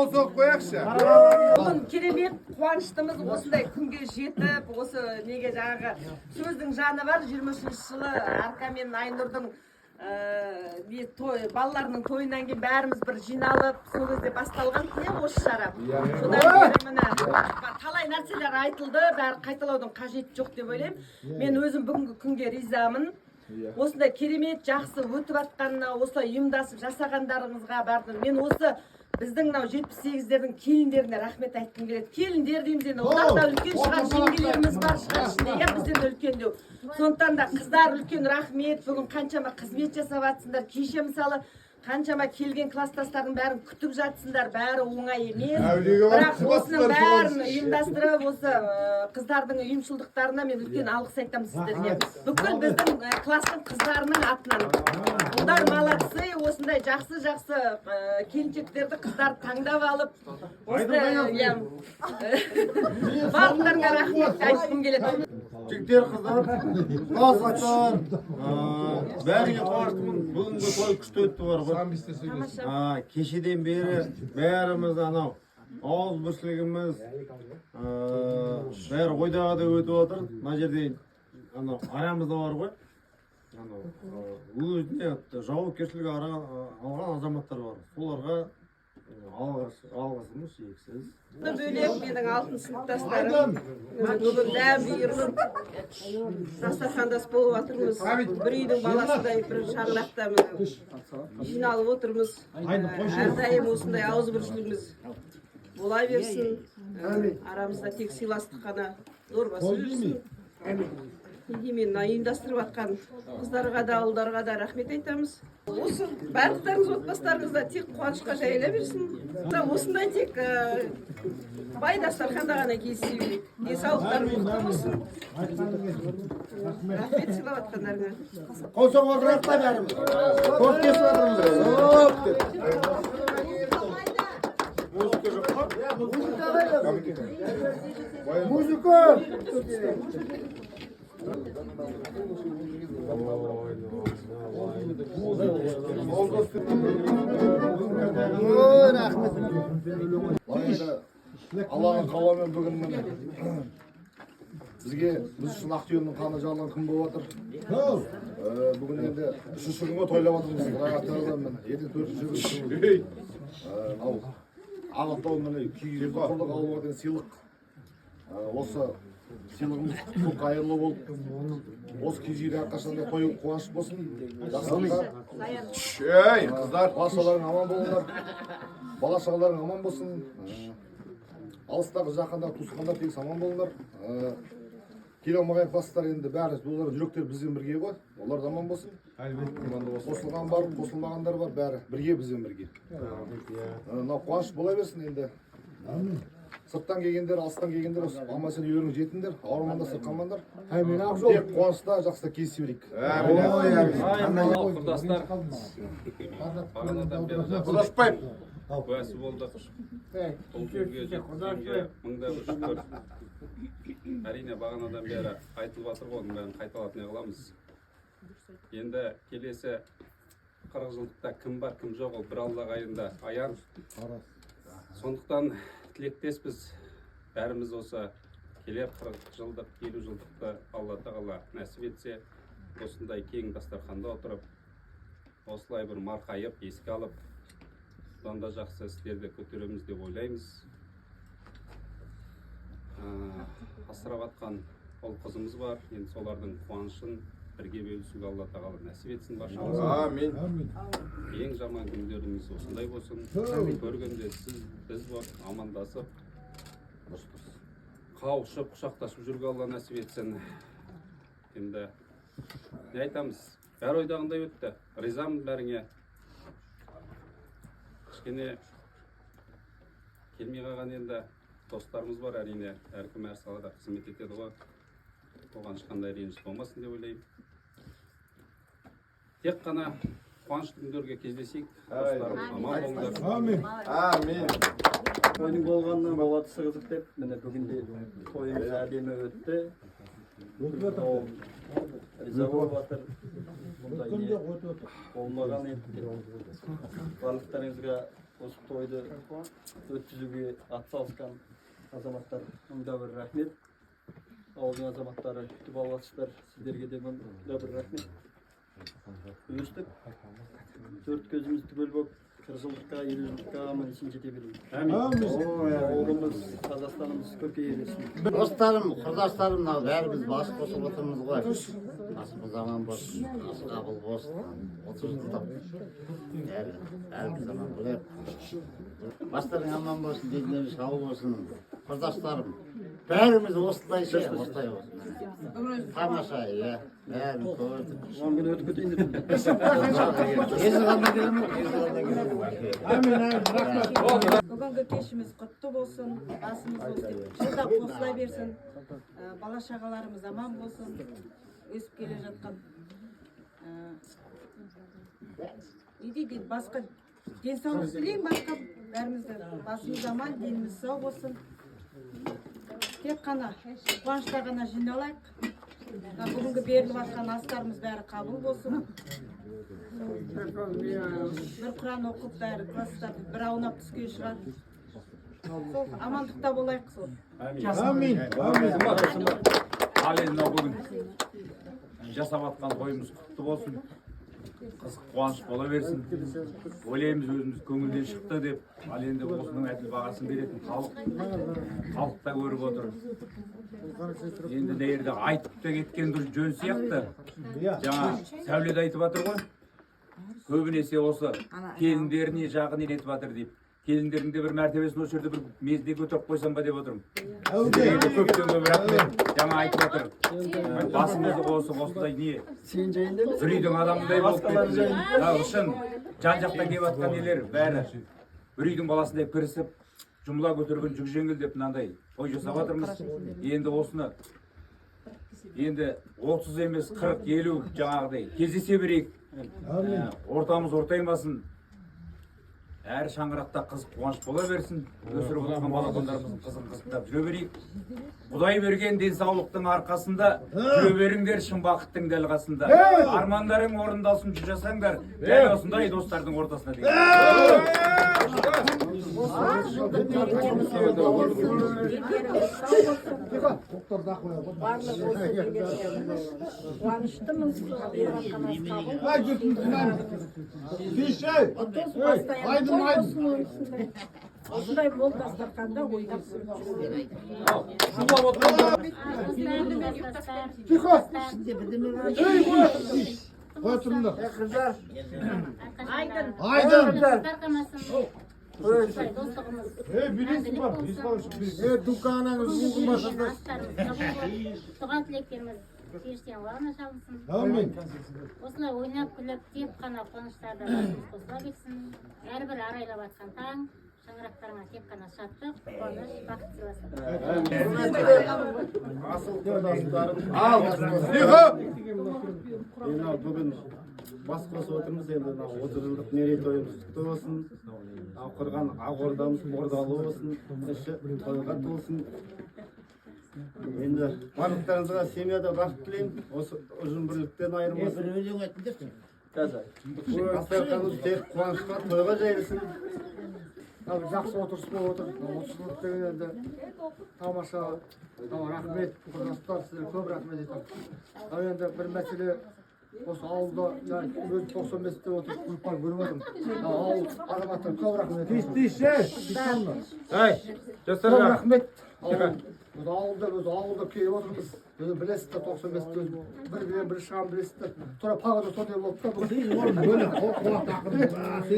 қол соғып қояқшы. Бүгін керемет қуаныштымыз осындай күнге жетіп, осы неге жаңағы сөздің жаны бар. 23-ші жылы Арка мен Айнұрдың балаларының тойынан кейін бәріміз бір жиналып, сол кезде басталған не осы шара. Содан бері міне талай нәрселер айтылды, бәрі қайталаудың қажеті жоқ деп ойлаймын. Мен өзім бүгінгі күнге ризамын. Осындай керемет жақсы өтіп жатқанына, осылай ұйымдасып жасағандарыңызға бардым. Мен осы біздің мынау 78-дердің келіндеріне рахмет айтқым келеді. Келіндер дейміз енді, одақта үлкен шығар, жеңгелеріміз бар шығар ішінде, иә бізден үлкендеу. Сондықтан да қыздар үлкен рахмет. Бүгін қаншама қызмет жасап жатсыңдар. Кеше мысалы қаншама келген класстастардың бәрін күтіп жатсыңдар, бәрі оңай емес. Бірақ осының бәрін ұйымдастырып, осы қыздардың ұйымшылдықтарына мен үлкен алғыс айтамын сіздерге. Бүкіл біздің класстың қыздарының атынан. Олар молодцы, осындай жақсы келіншектерді қыздар таңдап алып, осындай барлықтарыңа рахмет айтқым келеді. Жігіттер, қыздар, классықтар, бәріңе қуаныштымын. Бүгінгі той күшті өтті бар ғой. Кешеден бері бәріміз анау ауыз біршілігіміз бәрі ойдаға да өтіп отыр. Мына жерде анау арамызда бар ғой. Өзіне жауапкершілігі алған азаматтар бар. Соларға алғысымыз шексіз. Бөлек менің алтын сыныптастарым бүгін дәм үйіріліп дастархандас болып жатырмыз. Бір үйдің баласындай бір шаңырақта жиналып отырмыз. Әрдайым осындай ауызбіршілігіміз бола берсін. Арамызда тек сыйластық қана зор басып жүрсін. Мен ұйымдастырып жатқан қыздарға да, ұлдарға да рахмет айтамыз. Осы барлықтарыңыз отбасыларыңызда тек қуанышқа жайыла берсін. Осындай тек бай дастарханда ғана кездесе берейік. Денсаулықтарыңыз мықты болсын. Рахмет сыйлап жатқандарыңа. Қол соғып отырайық та бәріміз. Топ кесіп отырмыз. Музыка! Алланың қалауымен бүгін бізге біз үшін Ақтөбенің қаны жағылған күн болып жатыр. Бүгін енді 3-ші күнге тойлап жатырмыз. Ертең 4-ші күн. Ағаттау міне күйге қолдық алып жатқан сыйлық. Осы сыйлығымыз құтты қайырлы болып, осы кездегі әрқашанда той қуаныш болсын. Жақсылықтар. Қыздар, бала-шағаларың аман болыңдар. Бала-шағаларың аман болсын. Алыстағы жақындар, туысқандар тегіс аман болыңдар. Келе алмаған класстар енді бәрі, олардың жүректері бізбен бірге ғой. Олар да аман болсын. Қосылған бар, қосылмағандар бар, бәрі бірге бізбен бірге. Мынау қуаныш бола берсін енді. Сырттан келгендер, алыстан келгендер, аман-есен үйлеріңе жетіңдер, ауырмаңдар, сырқамаңдар. Тек қуанышта, жақсыда кездесе берейік. Құрдастар, бағанадан бері Құдаспайып. куәсі болдық. Бұл күнге жеткенге мыңда бір шүкір. Әрине бағанадан бері айтылып жатыр ғой, оның бәрін қайталап не қыламыз. Енді келесі 40 жылдықта кім бар, кім жоқ, ол бір Алла қайында аян. Сондықтан тілектеспіз, бәріміз осы келер 40 жылдық, 50 жылдықты Алла тағала нәсіп етсе, осындай кең дастарханда отырып, осылай бір марқайып, еске алып, содан да жақсы істерді көтереміз деп ойлаймыз. Асырап атқан ол қызымыз бар, енді солардың қуанышын бірге бөлісуге Алла тағала нәсіп етсін баршамызға. Амин. Ең жаман күндеріңіз осындай болсын. Көргенде сіз, біз бар, амандасып, қауышып, құшақтасып жүрге Алла нәсіп етсін. Енді не айтамыз? Бәрі ойдағындай өтті. Ризамын бәріңе. Кішкене келмей қалған енді достарымыз бар, әрине. Әркім әр салада қызмет етеді ғой. Оған ешқандай реніш болмасын деп ойлаймын. Тек қана қуанышты күндерге кездесейік. Достарым, аман болыңдар. Амин. Тойдың болғанынан болатысы қызық деп, міне бүгінде тойымыз әдемі өтті. Риза болып жатыр. Болмаған еді. Барлықтарыңызға осы тойды өткізуге атсалысқан азаматтар мыңда бір рахмет. Ауылдың азаматтары күтіп алып жатсыздар, сіздерге де мыңда бір рахмет. Өстіп 4 көзіміз түгел болып 40 жылдыққа 50 жылдыққа аман есен жете берейік. Ауылымыз, Қазақстанымыз көркейе берсін. Достарым, құрдастарым, мынау бәріміз бас қосып отырмыз ғой. Басымыз аман болсын, ас қабыл болсын, 30 жылдық бәріміз аман болайық. Бастарың аман болсын, денлерің сау болсын. Құрдастарым, бәріміз осылайша, осылай болсын. Тамаша, иә. Бәрін көрдік. 10 күн өтіп кетейін деп. Езі ғана келемін, езі ғана келемін. Бүгінгі кешіміз құтты болсын, басымыз өсіп, жылда қосыла берсін, бала шағаларымыз аман болсын, өсіп келе жатқан. Не дейді, басқа денсаулық тілеймін, басқа бәрімізді басымыз аман, деніміз сау болсын. Тек қана қуанышта ғана жиналайық. Бүгінгі беріліп жатқан астарымыз бәрі қабыл болсын. Bir Kur'an okup bari klaslar bir aunap түскен шығар. Сол амандықта болайық сол. Амин. Ал енді мынау бүгін жасап жатқан тойымыз құтты болсын. Қызық қуаныш бола берсін. Ойлаймыз өзіміз көңілден шықты деп. Ал енді осының әділ бағасын беретін халық та көріп отыр. Енді не жерде айтып та кеткен жөн сияқты. Жаңа Сәулет айтып жатыр ғой. Көбінесе осы келіндеріне жағын етіп жатыр deyip. Келіндердің де бір мәртебесін осы жерде бір мезде көтеріп қойсам ба деп отырмын. Сіздерге көптен көп рахмет. Жаңа айтып жатыр. Басымызды қосып осындай не? Bir үйдің адамындай болып кетті. Шын жан-жақтан келіп жатқан нелер бәрі. Bir үйдің баласындай кірісіп, жұмыла көтерген жүк жеңіл деп мынандай той жасап жатырмыз. Енді осыны енді 30 емес 40-50 жаңағыдай кездесе берейік. Ортамыз ортаймасын. Әр шаңырақта қызық қуаныш бола берсін. Өсіріп отырған балапандарымыздың қызын қызықтап жүре берейік. Құдай берген денсаулықтың арқасында жүре беріңдер шын бақыттың дәл қасында. Армандарың орындалсын жүр жасаңдар. Дәл осындай достардың ортасына деген. Осындай бол дастарханда ойнап Туған тілектеріміз періштен орнына шалынсын. Осылай ойнап күліп тек қана қуаныштарда басымыз қосыла берсін. Әрбір арайлап жатқан таң шаңырақтарыңа тек қана шаттық, қуаныш, бақыт сыйласын. Асыл құрдастарым. Енді бүгін бас қосып отырмыз, енді 30 жылдық мерейтойымыз құтты болсын. Құрған Ақордамыз ордалы болсын, іші тойға толсын. Енді барлықтарыңызға семьяда бақыт тілеймін. Осы ұжым бірліктен айырмасын. Дастарханымыз тек қуанышқа, тойға жайылсын. Жақсы отырыс болып отыр. 30 жылдық деген енді тамаша. Рахмет, құрдастар, сіздерге көп рахмет айтамын. Енді бір мәселе осы ауылда өз 95-те отырып құлпар көріп отырмын. Ауыл азаматтар көп рахмет. Көп рахмет. Ауылда келіп отырмыз. Білесіздер 95-те бір-бірінен бір шығам білесіздер. Тура пағада сондай болып та бұл.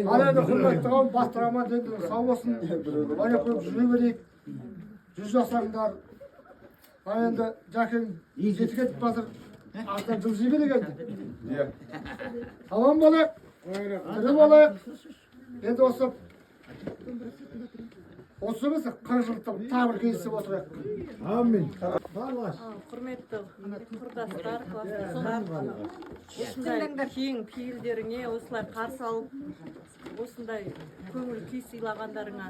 Ал енді құрметті қауым, бастар аман дендіңіз сау болсын. Аяқ қойып жүре берейік. 100 жасаңдар. Ал енді жәкең жеті кетіп жатыр. Артынан жылжи керек енді. Аман болайық, тірі болайық. Енді осы емес, 40 жылдық тағы бір кездесіп отырайық. Амин. Құрметті құрдастар, кластастар, осындай кең пейілдеріңе осылай қарсы алып, осындай көңіл күй сыйлағандарыңа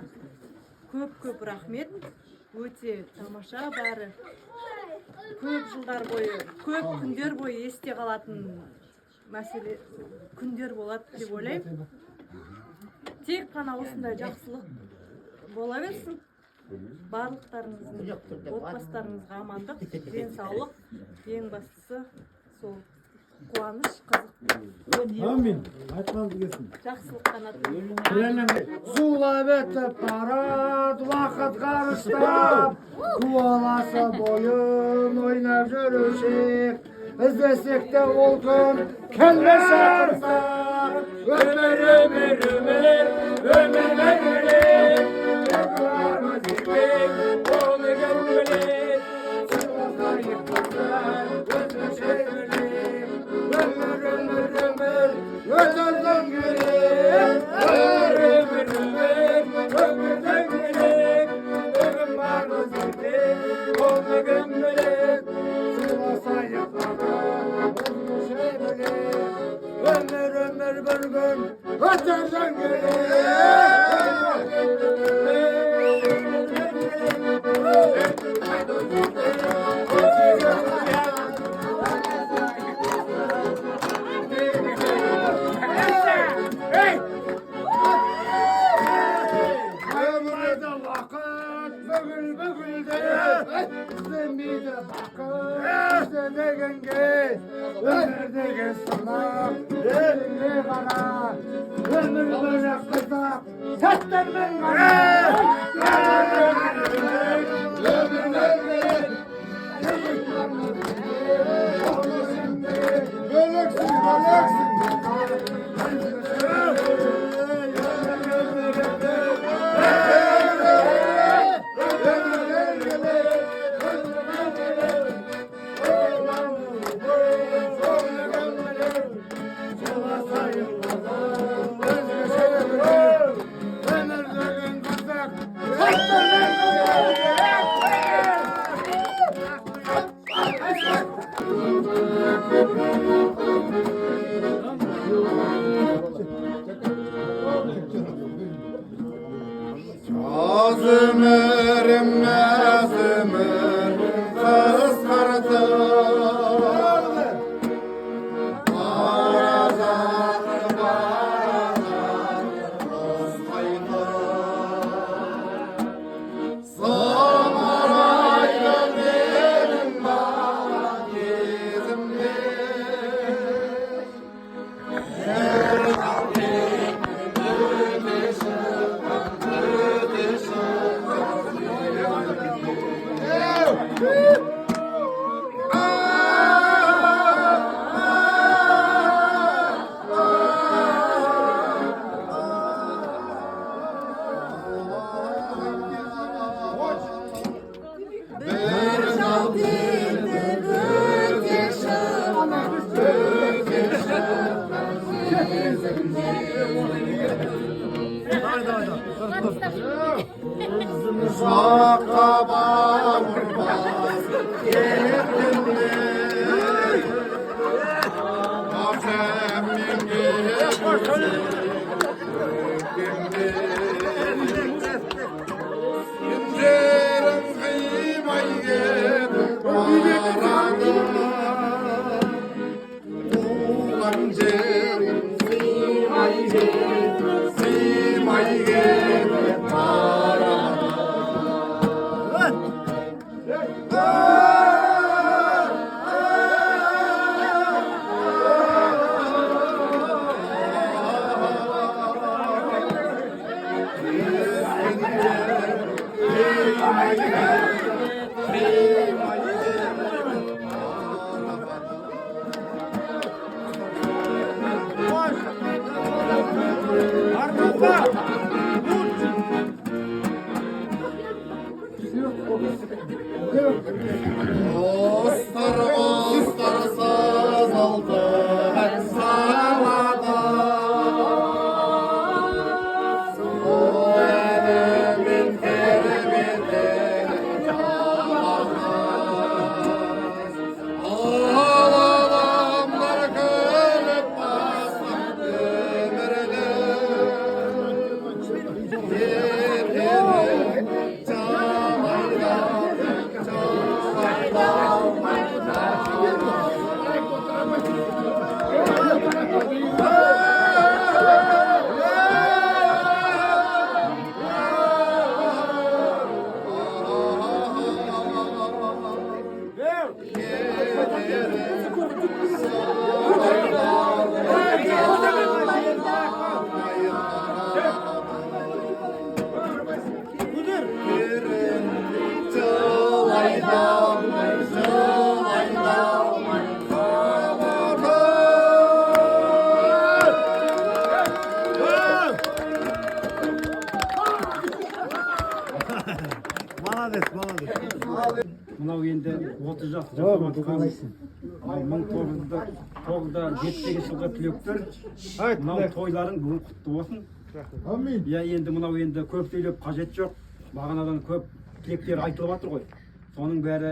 көп рахмет. Өте тамаша бәрі. Көп жылдар бойы, көп күндер бойы есте қалатын мәселе күндер болады деп ойлаймын. тек қана осындай жақсылық бола берсін. Барлықтарыңыздың отбасыларыңызға амандық, денсаулық, ең бастысы сол қуаныш, қызық. Амин. Айтқанды келсін. Жақсылық қанаты. Сулап өтіп барады уақыт қарыштап, қуаласа бойын ойнап жүрушек, іздесек те ол күн келмес ақырса. Өмір, өмір, өмір, өмір мәңгілік, өміріміз еңбек, оны кім біледі, сыйласайық қыздар, өзгеше білек. Өмір, өмір, өмір, өтірдің керек, өмір, өмір, өмірдің керек, бүгін бармыз ертең, оны кім біледі, сыйласайық қыздар, өзгеше білек. Ömür ömür bir gün öterden Ömrüde vakit bugül bugülde İstemiyde bakır İstemegenge Ömür degen sınav Eline kara Ömür böyle kızak Setlerden kara Bölüksün Özümürüm özümür kıskartır Arazadır barazadır dostaydır Samarayla benim bana gezimde Şaka bağırmaz yerimde Akşamın gecesi İncerim kıymayı aradım Tuğlan cerim kıymayı отыз жасты жасап жатқан 1978 жылғы түлектер мынау тойларың бүгін құтты болсын. Иә, енді мынау енді көп сөйлеп қажет жоқ. Бағанадан көп тілектер айтылып жатыр ғой. Соның бәрі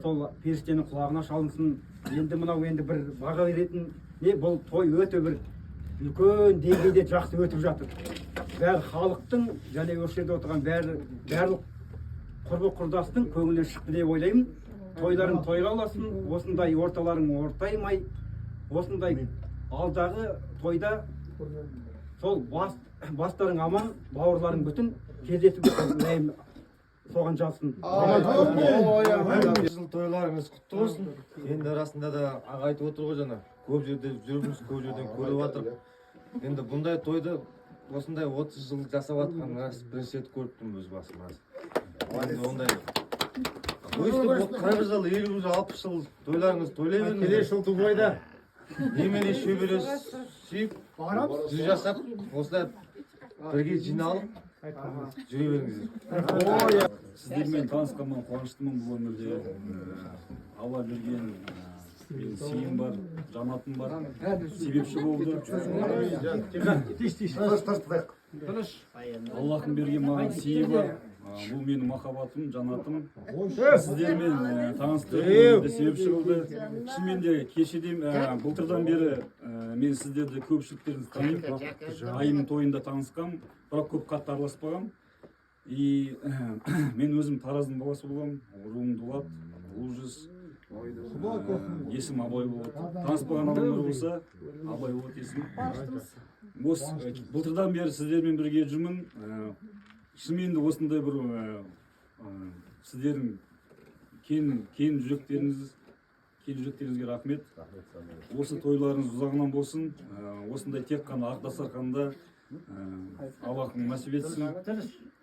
сол періштенің құлағына шалынсын. Енді мынау енді бір баға беретін не, бұл той өте бір үлкен деңгейде жақсы өтіп жатыр. Бәрі халықтың және осы жерде отырған барлық құрбы құрдастың көңілінен шықты деп ойлаймын. Тойларың тойға ұласын, осындай орталарың ортаймай, осындай алдағы тойда сол бастарың аман, бауырларың бүтін, кездесіп соған жазсын. Жыл тойларыңыз құтты болсын. Енді арасында да аға айтып отыр ғой жаңа. Көп жерде жүрміз, көп жерден көріп жатыр. Енді бұндай тойды осындай 30 жыл жасап жатқан бірінші рет көріптім өз басым. Енді ондай өстіп 40 жыл, 50 жыл, 60 жыл тойларыңыз тойлай беріңіз. Келесі жылды бойда немене шөбере сүйіп, жүз жасап, осылай бірге жиналып жүре беріңіздер. Сіздермен танысқаннан қуаныштымын. Бұл өмірде Алла берген менің сыйым бар, жанатым бар, себепші болды. Аллахтың берген маған сыйы бар. Бұл менің махаббатым, жанатым. Сіздермен таныстырып, себепші болды. Шынымен де кешеден, былтырдан бері мен сіздерді көпшіліктеріңізді танимын. Айымның тойында танысқам, бірақ көп қатты араласпағам. И мен өзім Тараздың баласы болғам, руым Дулат, Лужыз, есім Абай болады. Таныспаған адамдар болса, Абай болады есім. Былтырдан бері сіздермен бірге жүрмін. Шынымен де осындай бір сіздердің кен жүректеріңізге рахмет. Осы тойларыңыз ұзағынан болсын. Осындай тек қана ақ дастарханда Аллахың насіп етсін.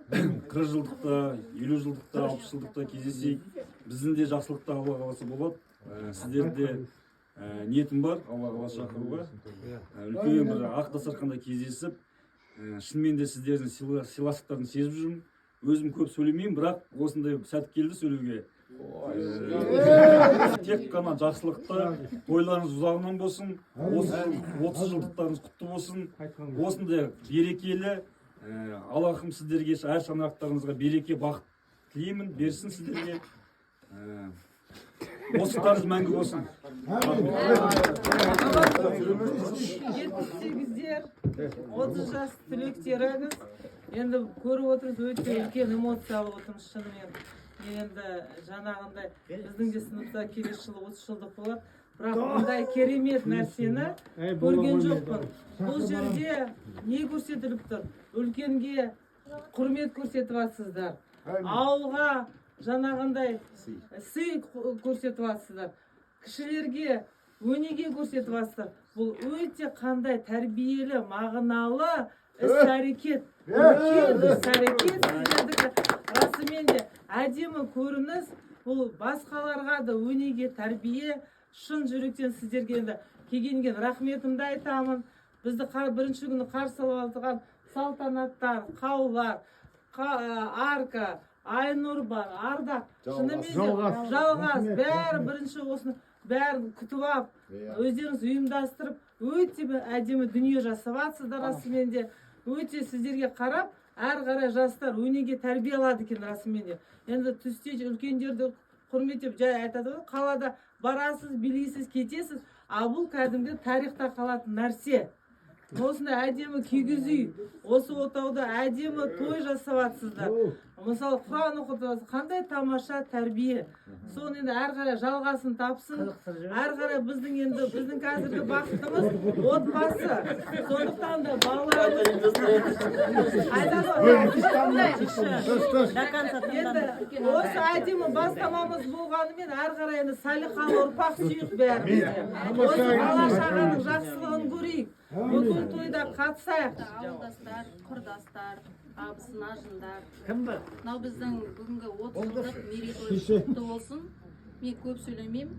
40 жылдықта, 50 жылдықта, 60 жылдықта кездесейік. Біздің де жақсылықта Алла қаласа болады. Сіздерде ниетім бар Алла қаласа шақыруға. Үлкен бір ақ дастарханда кездесіп, шынымен де сіздердің сыйластықтарын сезіп жүрмін. Өзім көп сөйлемеймін, бірақ осындай сәт келді сөйлеуге. Тек қана жақсылықта, тойларыңыз ұзағынан болсын, 30 жылдықтарыңыз құтты болсын. Осындай берекелі, Аллахым сіздерге әр шаңырақтарыңызға береке, бақыт тілеймін, берсін сіздерге. Бостықтарыңыз мәңгі болсын. 78-дер, 30 жас түлектеріңіз. Енді көріп отырмыз, өте үлкен эмоция алып отырмыз шынымен. Енді жаңағындай біздің де сыныпта келесі жылы 30 жылдық болады. Бірақ мұндай керемет нәрсені көрген жоқпын. Бұл жерде не көрсетіліп тұр? Үлкенге құрмет көрсетіп жатсыздар. Ауылға жаңағындай сый көрсетіп жатсыздар. Кішілерге өнеге көрсетіп жатсыздар. Бұл өте қандай тәрбиелі, мағыналы іс-әрекет. Үлкен іс-әрекет сіздердікі. Расымен де әдемі көрініс. Бұл басқаларға да өнеге, тәрбие, шын жүректен сіздерге енді келгенген рахметімді айтамын. Бізді бірінші күні қарсы алып алған салтанаттар, қаулар, арка, Айнұр бар, Ардақ, шынымен жалғас, бәрі бірінші осыны бәрін күтіп алып, өздеріңіз ұйымдастырып, өте әдемі дүние жасап жатсыздар расымен де. Өте сіздерге қарап, әр қарай жастар өнеге тәрбие алады екен расымен де. Енді түсте үлкендерді құрметтеп жай айтады ғой, қалада барасыз, билейсіз, кетесіз, а бұл кәдімгі тарихта қалатын нәрсе. Осындай әдемі кигіз үй, осы отауда әдемі той жасап жатсыздар. Мысалы, Құран оқытып, қандай тамаша тәрбие. Соны енді әр қарай жалғасын тапсын. Әр қарай біздің қазіргі бақытымыз отбасы. Сондықтан да балаларымыз осы әдемі бастамамыз болғанымен әр қарай енді салиқалы ұрпақ сүйік бәрімізде. Осы бала шағаның жақсылығын көрейік. Бүкіл тойда қатысайық. Ауылдастар, құрдастар, абысын, ажындар. Кім бар? Мынау біздің бүгінгі 30 жылдық мерейтойы құтты болсын. Мен көп сөйлемеймін.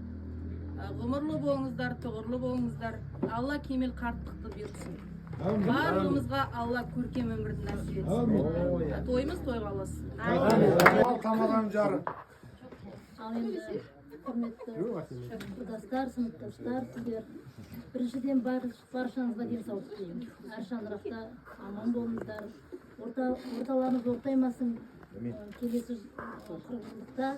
Ғұмырлы болыңыздар, тұғырлы болыңыздар. Алла кемел қарттықты берсін. Барлығымызға Алла көркем өмірді нәсіп етсін. Тойымыз тойға ұласын. Ал тамаған жары. Ал енді құрметті құрдастар, сыныптастар, сіздер біріншіден баршаңызға денсаулық тілеймін. Әр шаңырақта аман болыңыздар, орталарыңыз ортаймасын. Келесі қырғыздықта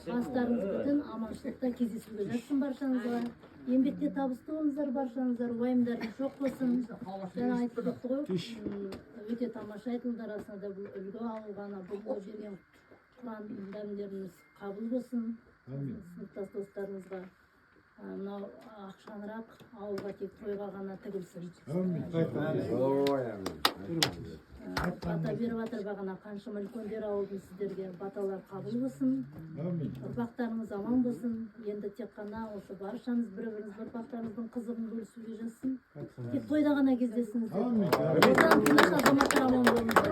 бастарыңыз бүтін аманшылықта кездесуге жатсын баршаңызға. Еңбекте табысты болыңыздар баршаңыздар, уайымдарыңыз жоқ болсын. Жаңа айтып кетті ғой, өте тамаша айтылды, арасында да бұл үлгі алғаны, бұл жерген Құран дәмдеріміз қабыл болсын. Сыныптас достарымызға мынау ақшаңырақ ауылға тек тойға ғана тігілсін. Бата беріп жатыр бағана қаншама үлкендер ауылдың сіздерге баталар қабыл болсын. Ұрпақтарыңыз аман болсын. Енді тек қана осы баршаңыз бір-біріңіз ұрпақтарыңыздың қызығын бөлісуге жазсын. Тек тойда ғана кездесіңіздер. Отан тыныш азаматтар аман болыңыздар.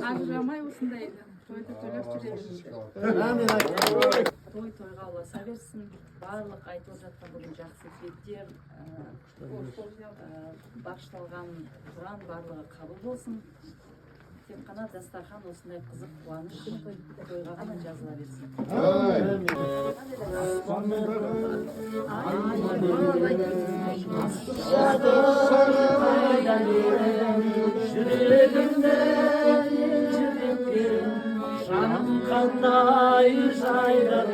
Ажырамай осындай тойды тойлап жүреміз. Той тойға ұласа берсін. Барлық айтылып жатқан бүгін жақсы тілектер, бағышталған Құран барлығы қабыл болсын. Тек қана дастархан осындай қызық қуаныш тойға ғана жазыла берсін. Жаным қандай жайдақ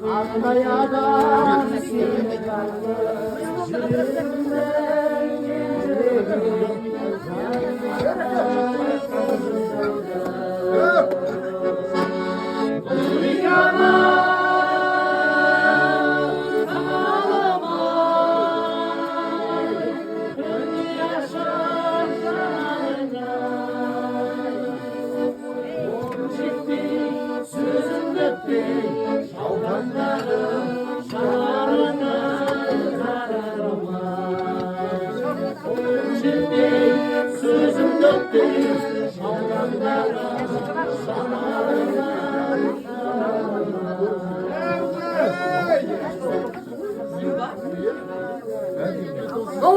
Қандай адам сені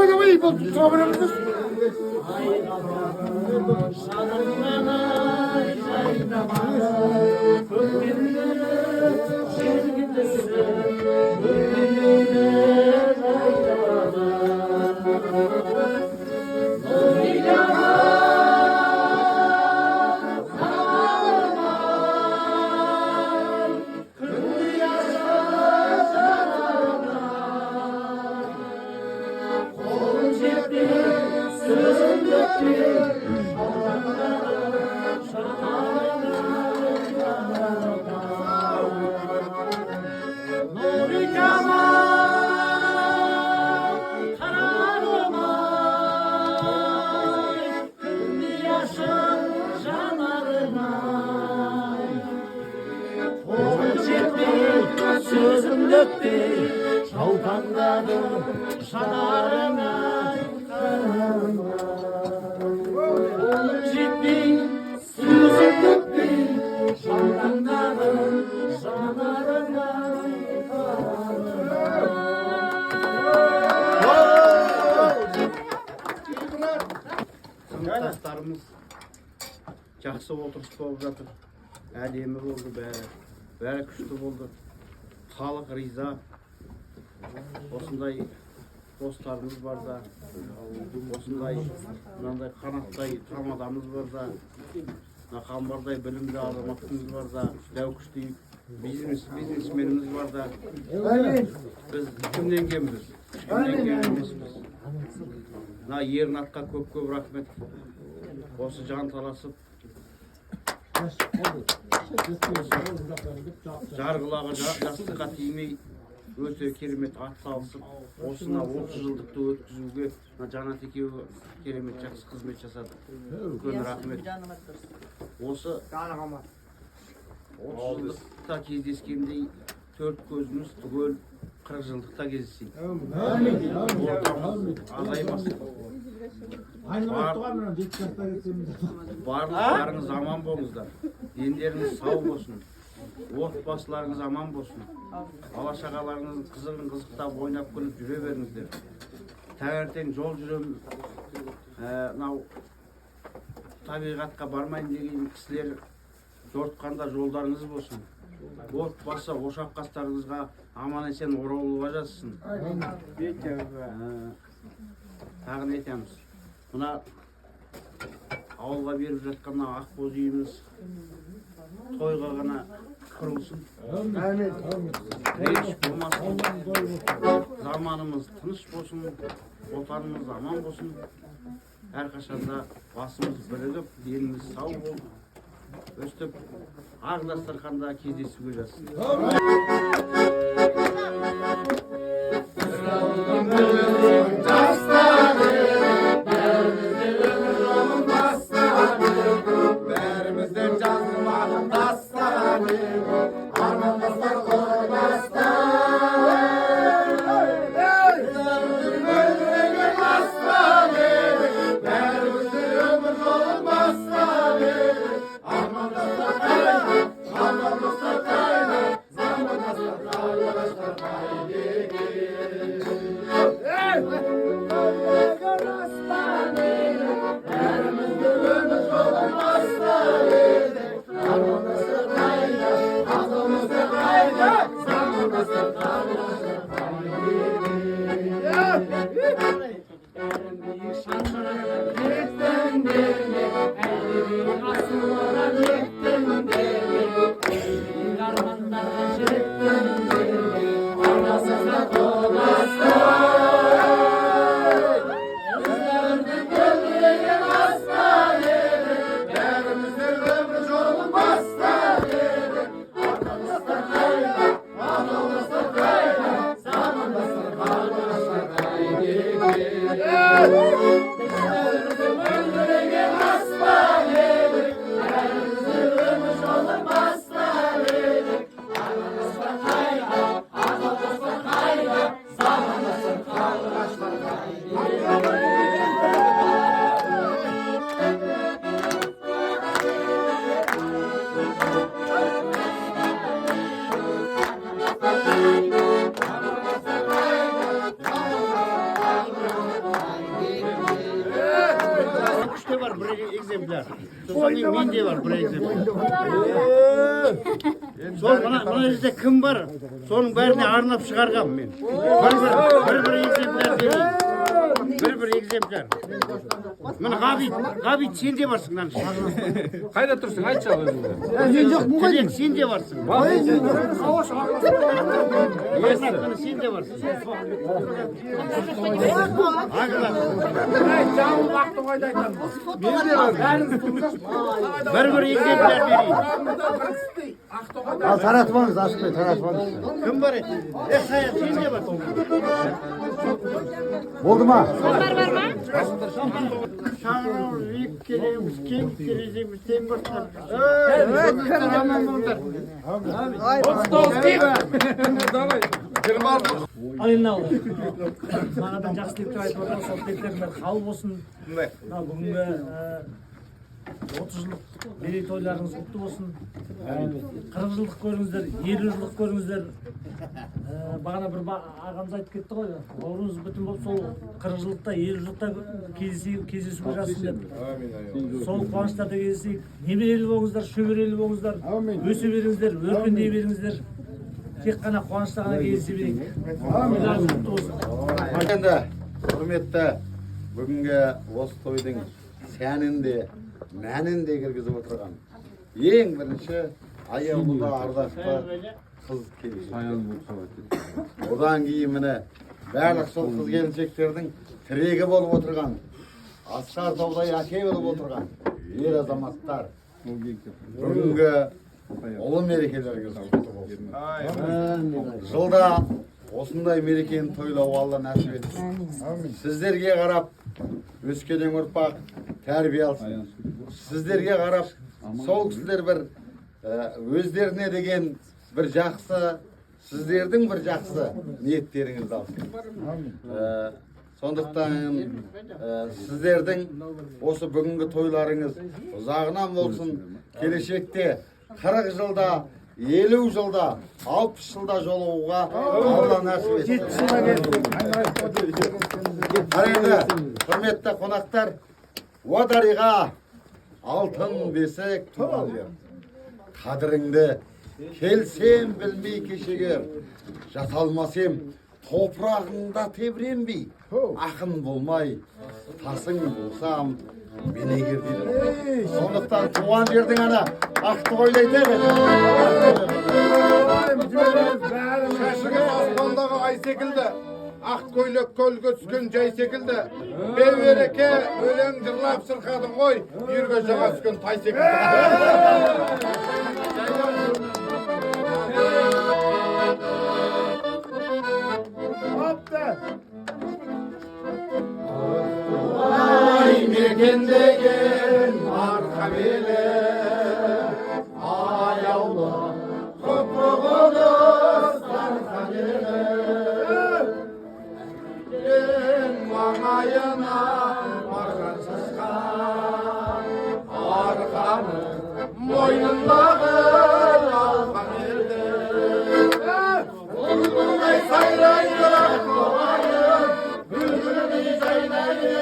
Давай, попробуем. Сыныптастарымыз жақсы отырыс болып жатыр. Әдемі болды бәрі күшті болды. Халық риза. Осындай достарымыз бар да, осындай мынандай қанаттай тамадамыз бар да, қамбардай білімді азаматымыз бар да, дәу-күшті бизнесменіміз бар да. Біз кімнен кембіз? Кімнен кем емеспіз? Ернатқа көп рахмет. Осы жан таласып жарғылағы жастыққа тимей өте керемет ат салысып осына 30 жылдықты өткізуге Жанат екеуі керемет жақсы қызмет жасады. Үлкен рахмет. Осы 30 жылдықта кездескендей төрт көзіміз түгел 40 жылдықта кездесейік. Азаймасын. Барлықтарыңыз аман болыңыздар. Дендеріңіз сау болсын. Отбасыларыңыз аман болсын. Бала-шағаларыңыздың қызығын қызықтап ойнап күліп жүре беріңіздер. Таңертең жол жүреміз. Мынау табиғатқа бармайын деген кісілер жортқанда жолдарыңыз болсын. Отбасы, ошақ қастарыңызға аман есен оралуға жазсын. Тағы не етеміз? Мына ауылға беріп жатқан ақбоз үйіміз тойға ғана құрылсын. Реніш болмасын. Заманымыз тыныш болсын. Отанымыз аман болсын. Әрқашанда басымыз бірігіп, еліміз сау болып, өстіп, ақ дастарханда кездесуге жазсын. Менде бар бір экземпляр. Сол мына жерде кім бар? Соның бәріне арнап шығарғам мен. Бір экземпляр берейін. Бір экземпляр. Мына Ғабит сен де барсың мына жерде. Қайда тұрсың? Айтшы өзіңді. Мен жоқ мұғалім. Сен де барсың. Сен де барсың. Бір екземпляр берейін. Таратмаңыз, ашпай таратмаңыз. Кім бар еді? Саят сен де бар. Болды ма? Бар ма? Шаңырау жиып келеміз, кем тереземіз тең бастар. Аман болыңдар. Айнал. Мағадан жақсы тілектер айтып отырған сол тілектеріңдер қабыл болсын. Мына бүгінгі 30 жылдық мерейтойларыңыз құтты болсын. 40 жылдық көріңіздер, 50 жылдық көріңіздер. Бағана бір ағамыз айтып кетті ғой. Бауырымыз бүтін болып сол 40 жылдықта, 50 жылдықта кездесуге жазсын деп. Сол қуаныштарда кездесейік. Немерелі болыңыздар, шөберелі болыңыздар. Өсе беріңіздер, өркендей беріңіздер. Тек қана қуанышта ғана кездесе берейік. Тойларыңыз құтты болсын. Енді құрметті бүгінгі осы тойдың сәнінде, мәнінде кіргізіп отырған ең бірінші аяулыға ардақты қыз келіншектер. Одан кейін міне барлық сол қыз келіншектердің тірегі болып отырған, асқар таудай әке болып отырған ер азаматтар, Бүгінгі ұлы мерекелерге жылда осындай мерекені тойлау Алла нәсіп етсін. Сіздерге қарап өскелең ұрпақ тәрбие алсын. Сіздерге қарап сол кісілер бір өздеріне деген бір жақсы, сіздердің бір жақсы ниеттеріңізді алсын. Сондықтан сіздердің осы бүгінгі тойларыңыз ұзағынан болсын, келешекте 40 жылда, 50 жылда, 60 жылда жолығуға Алла нәсіп етсін. Енді, құрметті қонақтар, уадариға алтын бесік туған жер. Қадіріңді келсем білмей кешегер, жата алмасем топырағыңда тебіренбей, ақын болмай тасың болсам менегер дейді. Сондықтан туған жердің ана Ақтоғайлайды. Шашыңыз аспандағы ай секілді, ақ көйлек көлге түскен жай секілді. Бейбереке өлең жырлап шырқадың ғой, үйірге жаңа түскен тай секілді. Мекендеген арқа белі аяулы құтты қоныс арқа белі маңайына барған шашқан арқаны мойнындағы алған елді бұлбұлдай сайрайды ақтоғайым бүлбүлдей жайнайды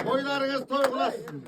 Toylarınız toy olasın.